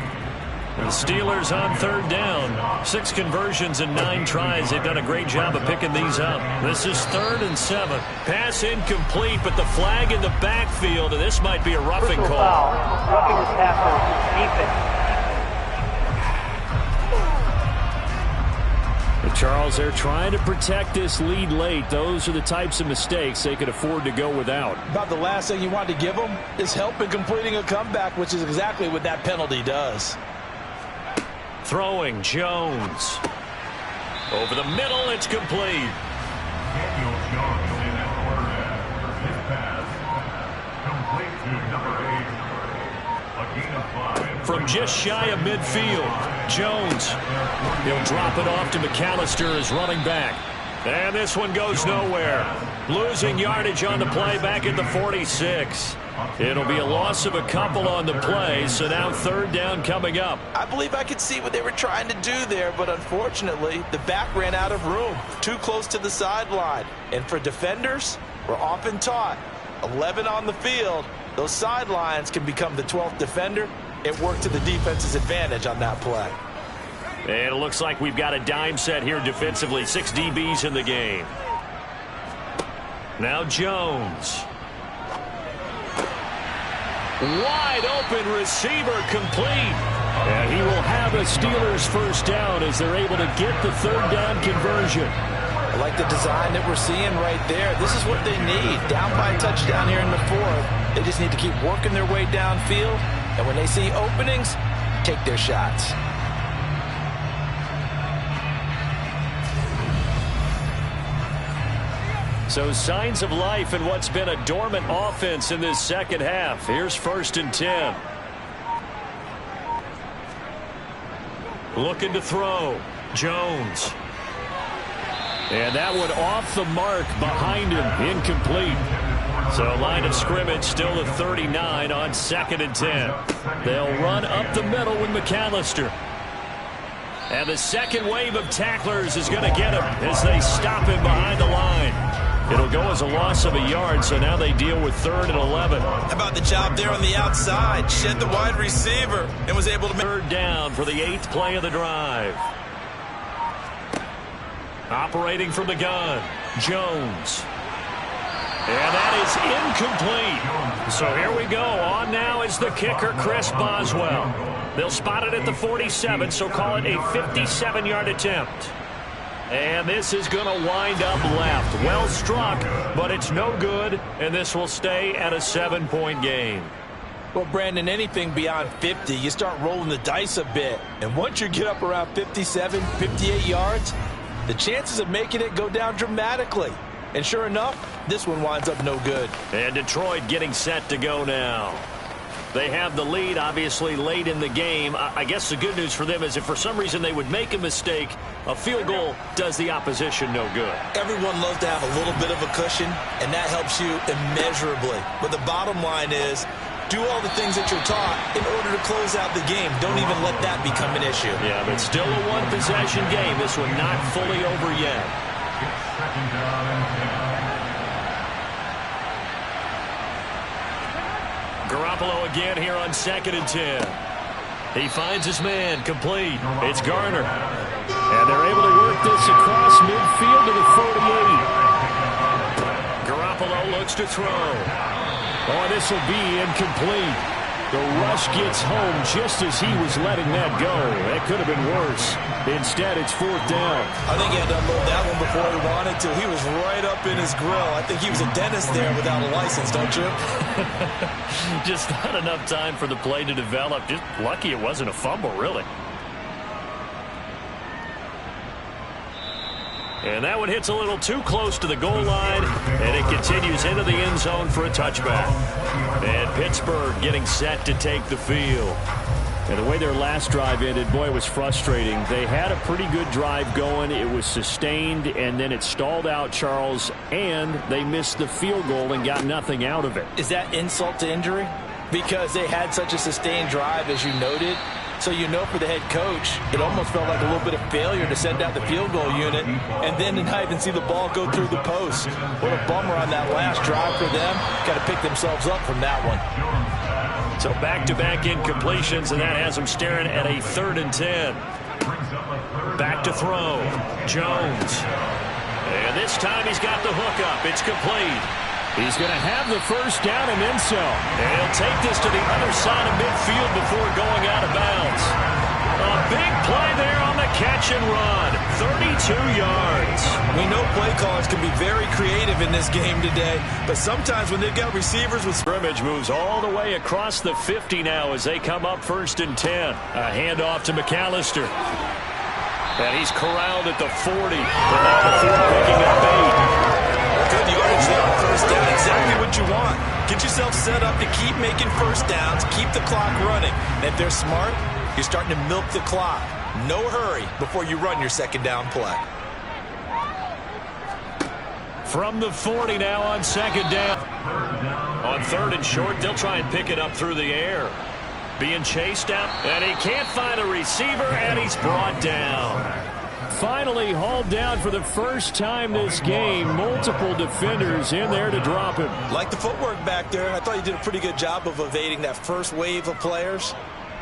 The Steelers on 3rd down. 6 conversions and 9 tries. They've done a great job of picking these up. This is 3rd and 7. Pass incomplete, but the flag in the backfield, and this might be a roughing call. Roughing the passer, defense. And Charles, they're trying to protect this lead late. Those are the types of mistakes they could afford to go without. About the last thing you want to give them is help in completing a comeback, which is exactly what that penalty does. Throwing, Jones. Over the middle, it's complete. Daniel Jones in at quarterback. His pass complete to number 8. A gain of 5. From just shy of midfield, Jones. He'll drop it off to McAllister as running back. And this one goes nowhere. Losing yardage on the play back at the 46. It'll be a loss of a couple on the play, so now 3rd down coming up. I believe I could see what they were trying to do there, but unfortunately, the back ran out of room, too close to the sideline. And for defenders, we're often taught, 11 on the field, those sidelines can become the 12th defender. It worked to the defense's advantage on that play. And it looks like we've got a dime set here defensively. 6 DBs in the game. Now Jones. Wide open receiver complete. And he will have a Steelers 1st down as they're able to get the 3rd down conversion. I like the design that we're seeing right there. This is what they need. Down by a touchdown here in the 4th. They just need to keep working their way downfield. And when they see openings, take their shots. So signs of life in what's been a dormant offense in this 2nd half. Here's 1st and 10. Looking to throw. Jones. And that one off the mark behind him. Incomplete. So line of scrimmage still at 39 on 2nd and 10. They'll run up the middle with McAllister. And the second wave of tacklers is going to get him as they stop him behind the line. It'll go as a loss of a yard, so now they deal with 3rd and 11. How about the job there on the outside? Shed the wide receiver and was able to make 3rd down for the 8th play of the drive. Operating from the gun, Jones. And that is incomplete. So here we go. On now is the kicker, Chris Boswell. They'll spot it at the 47, so call it a 57-yard attempt. And this is going to wind up left. Well struck, but it's no good, and this will stay at a 7-point game. Well, Brandon, anything beyond 50, you start rolling the dice a bit. And once you get up around 57, 58 yards, the chances of making it go down dramatically. And sure enough, this one winds up no good. And Detroit getting set to go now. They have the lead, obviously, late in the game. I guess the good news for them is if for some reason they would make a mistake, a field goal does the opposition no good. Everyone loves to have a little bit of a cushion, and that helps you immeasurably. But the bottom line is, do all the things that you're taught in order to close out the game. Don't even let that become an issue. Yeah, but still a one-possession game. This one not fully over yet. Second down and 10. Garoppolo again here on 2nd and 10. He finds his man, complete. It's Garner. And they're able to work this across midfield to the 48. Garoppolo looks to throw. Oh, this will be incomplete. The rush gets home just as he was letting that go. That could have been worse. Instead, it's 4th down. I think he had to unload that one before he wanted to. He was right up in his grill. I think he was a dentist there without a license, don't you? Just not enough time for the play to develop. Just lucky it wasn't a fumble, really. And that one hits a little too close to the goal line, and it continues into the end zone for a touchback. And Pittsburgh getting set to take the field. And the way their last drive ended, boy, it was frustrating. They had a pretty good drive going. It was sustained, and then it stalled out, Charles, and they missed the field goal and got nothing out of it. Is that insult to injury? Because they had such a sustained drive, as you noted. So you know for the head coach, it almost felt like a little bit of failure to send out the field goal unit and then to not even see the ball go through the post. What a bummer on that last drive for them. Got to pick themselves up from that one. So back-to-back incompletions, and that has them staring at a 3rd and 10. Back to throw. Jones. And this time he's got the hook up. It's complete. He's going to have the first down and then some. And he'll take this to the other side of midfield before going out of bounds. A big play there on the catch and run. 32 yards. We know play callers can be very creative in this game today, but sometimes when they've got receivers with scrimmage moves all the way across the 50 now as they come up 1st and 10. A handoff to McAllister. And he's corralled at the 40. And now the 4 picking up 8. Good yardage there on 1st down. Exactly what you want. Get yourself set up to keep making 1st downs, keep the clock running. And if they're smart, you're starting to milk the clock. No hurry before you run your 2nd down play. From the 40 now on 2nd down. On 3rd and short, they'll try and pick it up through the air. Being chased out, and he can't find a receiver, and he's brought down. Finally hauled down for the first time this game. Multiple defenders in there to drop him. Like the footwork back there. I thought you did a pretty good job of evading that first wave of players.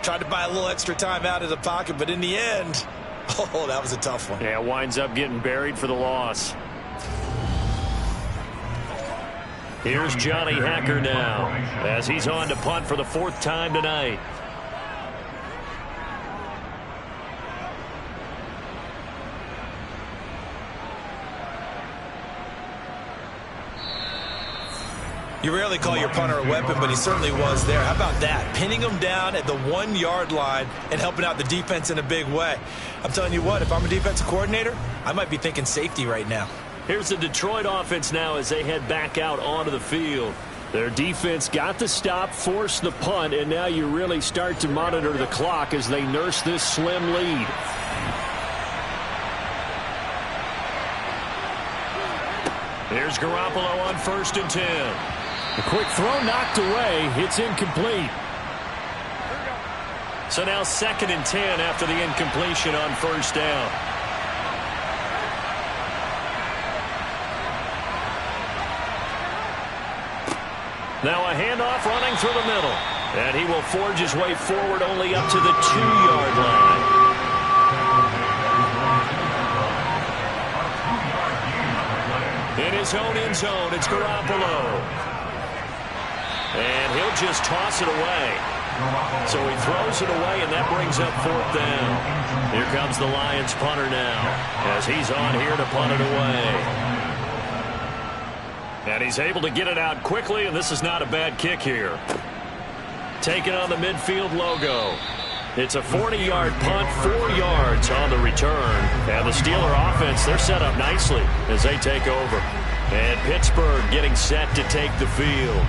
Tried to buy a little extra time out of the pocket, but in the end, oh, that was a tough one. Yeah, winds up getting buried for the loss. Here's Johnny Hacker now as he's on to punt for the 4th time tonight. You rarely call your punter a weapon, but he certainly was there. How about that? Pinning him down at the 1-yard line and helping out the defense in a big way. I'm telling you what, if I'm a defensive coordinator, I might be thinking safety right now. Here's the Detroit offense now as they head back out onto the field. Their defense got the stop, forced the punt, and now you really start to monitor the clock as they nurse this slim lead. Here's Garoppolo on 1st and 10. A quick throw knocked away. It's incomplete. So now 2nd and 10 after the incompletion on 1st down. Now a handoff running through the middle. And he will forge his way forward only up to the 2-yard line. In his own end zone, it's Garoppolo. And he'll just toss it away. So he throws it away, and that brings up 4th down. Here comes the Lions punter now as he's on here to punt it away. And he's able to get it out quickly, and this is not a bad kick here. Taking on the midfield logo. It's a 40-yard punt, 4 yards on the return. And the Steeler offense, they're set up nicely as they take over. And Pittsburgh getting set to take the field.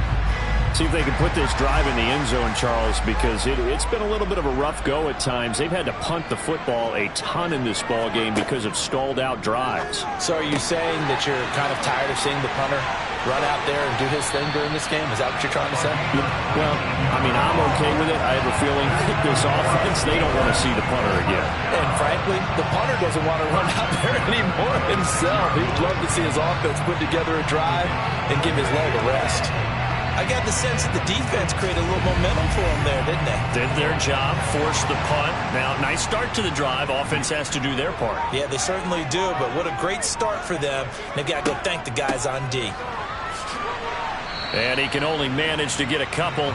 See if they can put this drive in the end zone, Charles, because it's been a little bit of a rough go at times. They've had to punt the football a ton in this ball game because of stalled-out drives. So are you saying that you're kind of tired of seeing the punter run out there and do his thing during this game? Is that what you're trying to say? Well, I mean, I'm okay with it. I have a feeling that this offense, they don't want to see the punter again. And frankly, the punter doesn't want to run out there anymore himself. He'd love to see his offense put together a drive and give his leg a rest. I got the sense that the defense created a little momentum for them there, didn't they? Did their job, forced the punt. Now, nice start to the drive. Offense has to do their part. Yeah, they certainly do, but what a great start for them. They've got to go thank the guys on D. And he can only manage to get a couple.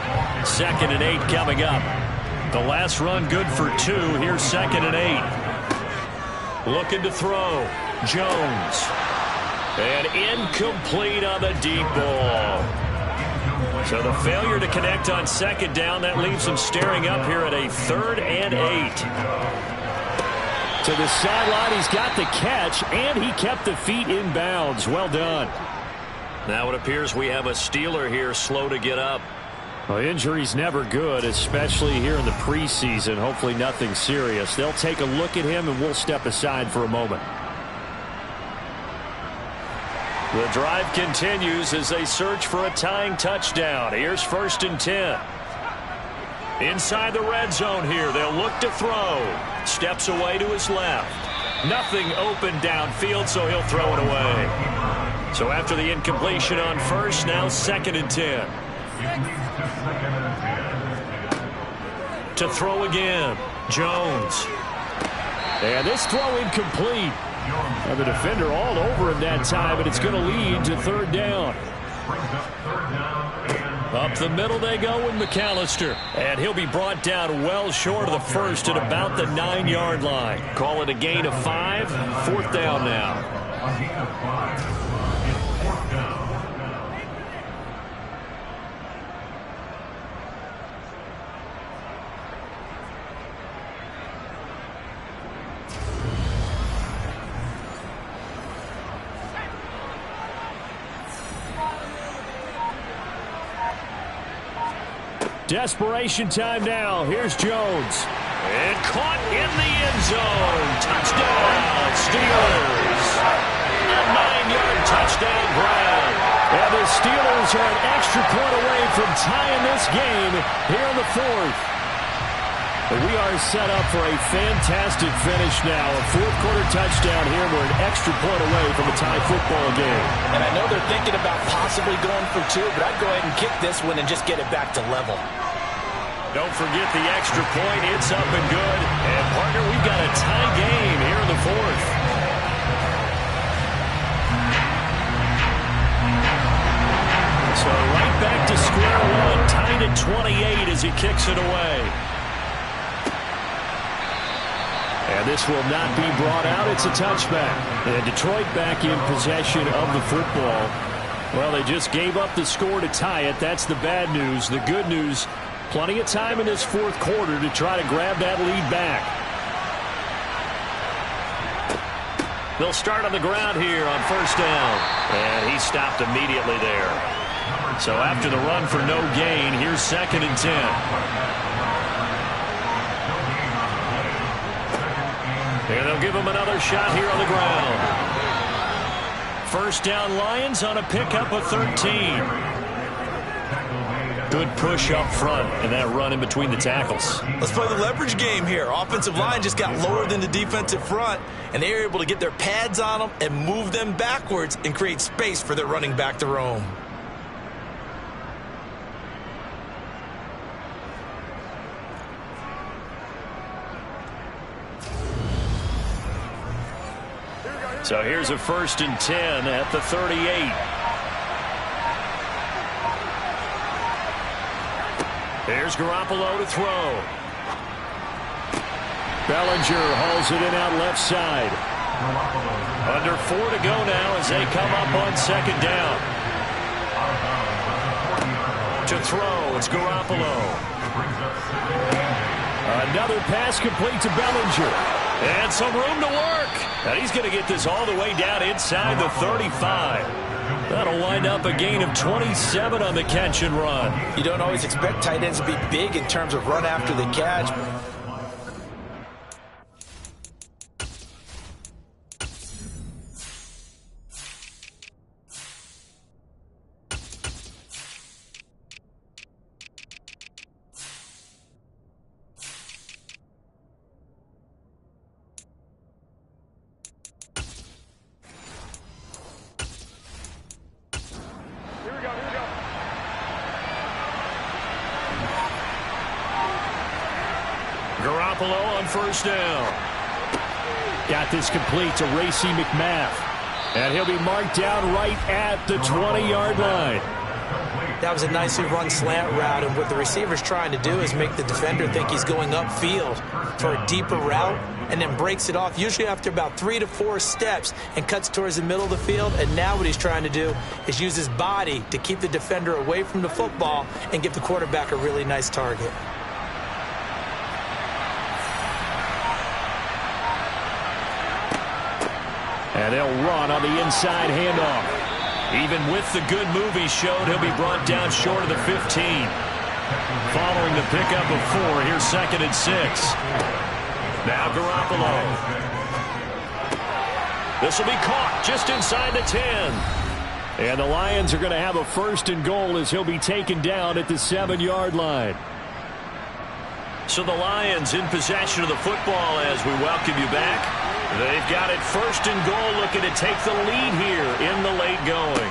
2nd and 8 coming up. The last run good for 2. Here's 2nd and 8. Looking to throw. Jones. And incomplete on the deep ball. So the failure to connect on 2nd down, that leaves him staring up here at a 3rd and 8. To the sideline, he's got the catch, and he kept the feet in bounds. Well done. Now it appears we have a Steeler here slow to get up. Well, injury's never good, especially here in the preseason. Hopefully nothing serious. They'll take a look at him, and we'll step aside for a moment. The drive continues as they search for a tying touchdown. Here's 1st and 10. Inside the red zone here. They'll look to throw. Steps away to his left. Nothing open downfield, so he'll throw it away. So after the incompletion on 1st, now 2nd and 10. To throw again. Jones. And this throw incomplete. And the defender all over him that time, and it's going to lead to 3rd down. Up the middle they go with McAllister. And he'll be brought down well short of the 1st at about the 9-yard line. Call it a gain of 5. 4th down now. A gain of 5. It's 4th down. Desperation time now. Here's Jones. And caught in the end zone. Touchdown, Steelers. A 9-yard touchdown grab. And the Steelers are an extra point away from tying this game here in the 4th. We are set up for a fantastic finish now. A 4th-quarter touchdown here. We're an extra point away from a tie football game. And I know they're thinking about possibly going for 2, but I'd go ahead and kick this one and just get it back to level. Don't forget the extra point. It's up and good. And, partner, we've got a tie game here in the 4th. So right back to square one. Tied at 28 as he kicks it away. And this will not be brought out. It's a touchback. And Detroit back in possession of the football. Well, they just gave up the score to tie it. That's the bad news. The good news, plenty of time in this 4th quarter to try to grab that lead back. They'll start on the ground here on 1st down. And he stopped immediately there. So after the run for no gain, here's 2nd and 10. And they'll give him another shot here on the ground. 1st down Lions on a pickup of 13. Good push up front and that run in between the tackles. Let's play the leverage game here. Offensive line just got lower than the defensive front, and they were able to get their pads on them and move them backwards and create space for their running back to roam. So here's a 1st and 10 at the 38. Here's Garoppolo to throw. Bellinger hauls it in out left side. Under 4 to go now as they come up on 2nd down. To throw, it's Garoppolo. Another pass complete to Bellinger. And some room to work. And he's going to get this all the way down inside the 35. That'll wind up a gain of 27 on the catch and run. You don't always expect tight ends to be big in terms of run after the catch. Garoppolo on first down. Got this complete to 3SeaPre3. And he'll be marked down right at the 20-yard line. That was a nicely run slant route, and what the receiver's trying to do is make the defender think he's going upfield for a deeper route, and then breaks it off, usually after about 3 to 4 steps, and cuts towards the middle of the field. And now what he's trying to do is use his body to keep the defender away from the football and give the quarterback a really nice target. And they'll run on the inside handoff. Even with the good move he showed, he'll be brought down short of the 15. Following the pickup of 4, here's 2nd and 6. Now Garoppolo. This will be caught just inside the 10. And the Lions are going to have a 1st and goal as he'll be taken down at the 7-yard line. So the Lions in possession of the football as we welcome you back. They've got it 1st and goal, looking to take the lead here in the late going.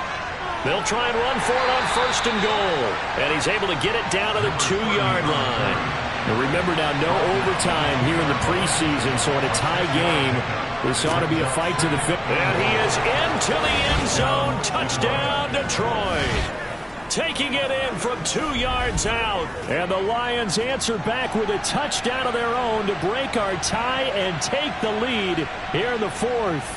They'll try and run for it on 1st and goal. And he's able to get it down to the 2-yard line. And remember now, no overtime here in the preseason, so in a tie game, this ought to be a fight to the finish. And he is into the end zone. Touchdown, Detroit. Taking it in from 2 yards out. And the Lions answer back with a touchdown of their own to break our tie and take the lead here in the 4th.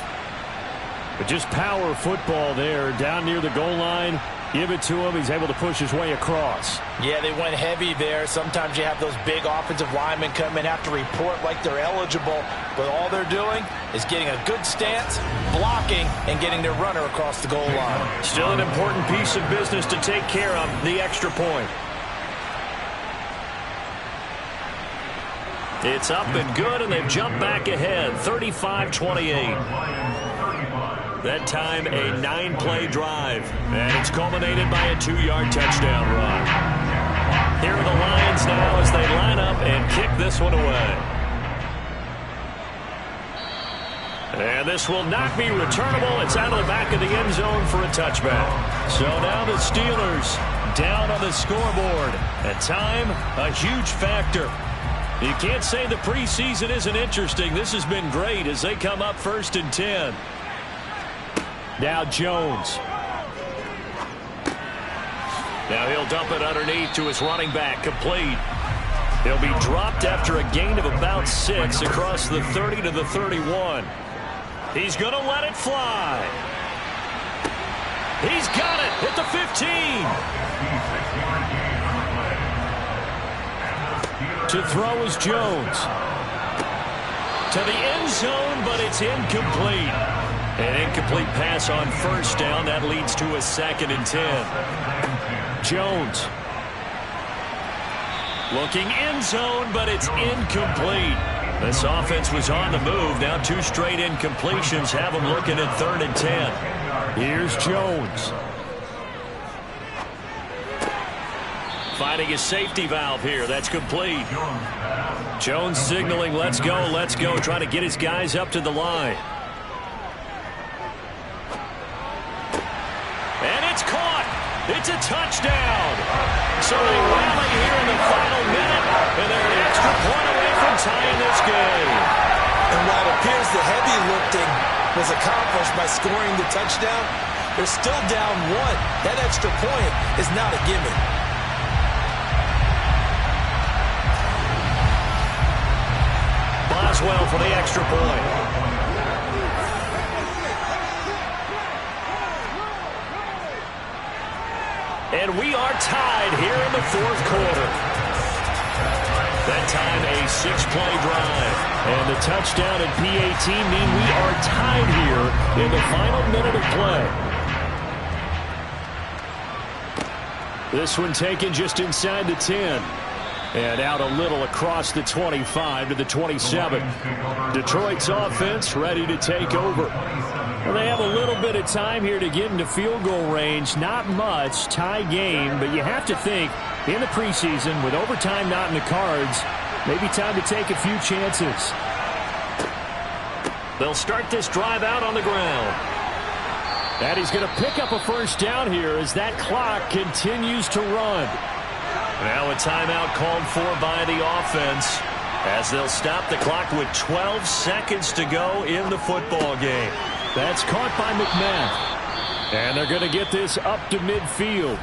But just power football there down near the goal line. Give it to him. He's able to push his way across. Yeah, they went heavy there. Sometimes you have those big offensive linemen come in, have to report like they're eligible. But all they're doing is getting a good stance, blocking, and getting their runner across the goal line. Still an important piece of business to take care of, the extra point. It's up and good, and they've jumped back ahead, 35-28. That time, a 9-play drive. And it's culminated by a 2-yard touchdown run. Here are the Lions now as they line up and kick this one away. And this will not be returnable. It's out of the back of the end zone for a touchback. So now the Steelers down on the scoreboard. At time, a huge factor. You can't say the preseason isn't interesting. This has been great as they come up 1st and 10. Now Jones. Now he'll dump it underneath to his running back, complete. He'll be dropped after a gain of about 6 across the 30 to the 31. He's going to let it fly. He's got it at the 15. To throw is Jones. To the end zone, but it's incomplete. An incomplete pass on 1st down. That leads to a 2nd and 10. Jones. Looking end zone, but it's incomplete. This offense was on the move. Now 2 straight incompletions have them looking at 3rd and 10. Here's Jones. Finding his safety valve here. That's complete. Jones signaling, let's go, trying to get his guys up to the line. And it's caught. It's a touchdown. So they rally here in the final minute, and they're an extra point away from tying this game. And while it appears the heavy lifting was accomplished by scoring the touchdown, they're still down 1. That extra point is not a gimme. Boswell for the extra point. And we are tied here in the 4th quarter. That time a 6-play drive. And the touchdown and PAT mean we are tied here in the final minute of play. This one taken just inside the 10. And out a little across the 25 to the 27. Detroit's offense ready to take over. Well, they have a little bit of time here to get into field goal range. Not much, tie game, but you have to think in the preseason with overtime not in the cards, maybe time to take a few chances. They'll start this drive out on the ground. And he's going to pick up a first down here as that clock continues to run. Now a timeout called for by the offense as they'll stop the clock with 12 seconds to go in the football game. That's caught by McMath. And they're going to get this up to midfield.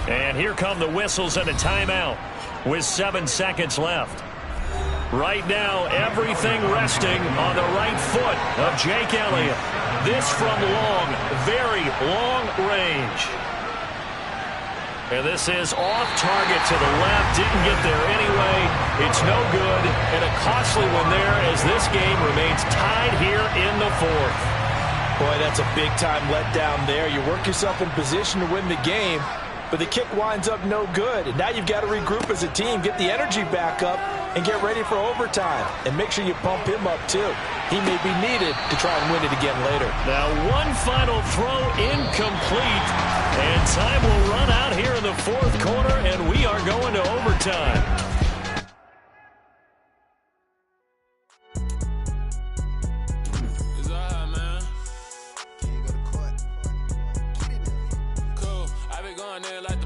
And here come the whistles and a timeout with 7 seconds left. Right now, everything resting on the right foot of Jake Elliott. This from long, very long range. And this is off target to the left. Didn't get there anyway. It's no good. And a costly one there as this game remains tied here in the fourth. Boy, that's a big-time letdown there. You work yourself in position to win the game, but the kick winds up no good. And now you've got to regroup as a team, get the energy back up, and get ready for overtime. And make sure you pump him up, too. He may be needed to try and win it again later. Now one final throw incomplete. And time will run out here in the fourth quarter, and we are going to overtime. It's all right, man. Cool. I been going there like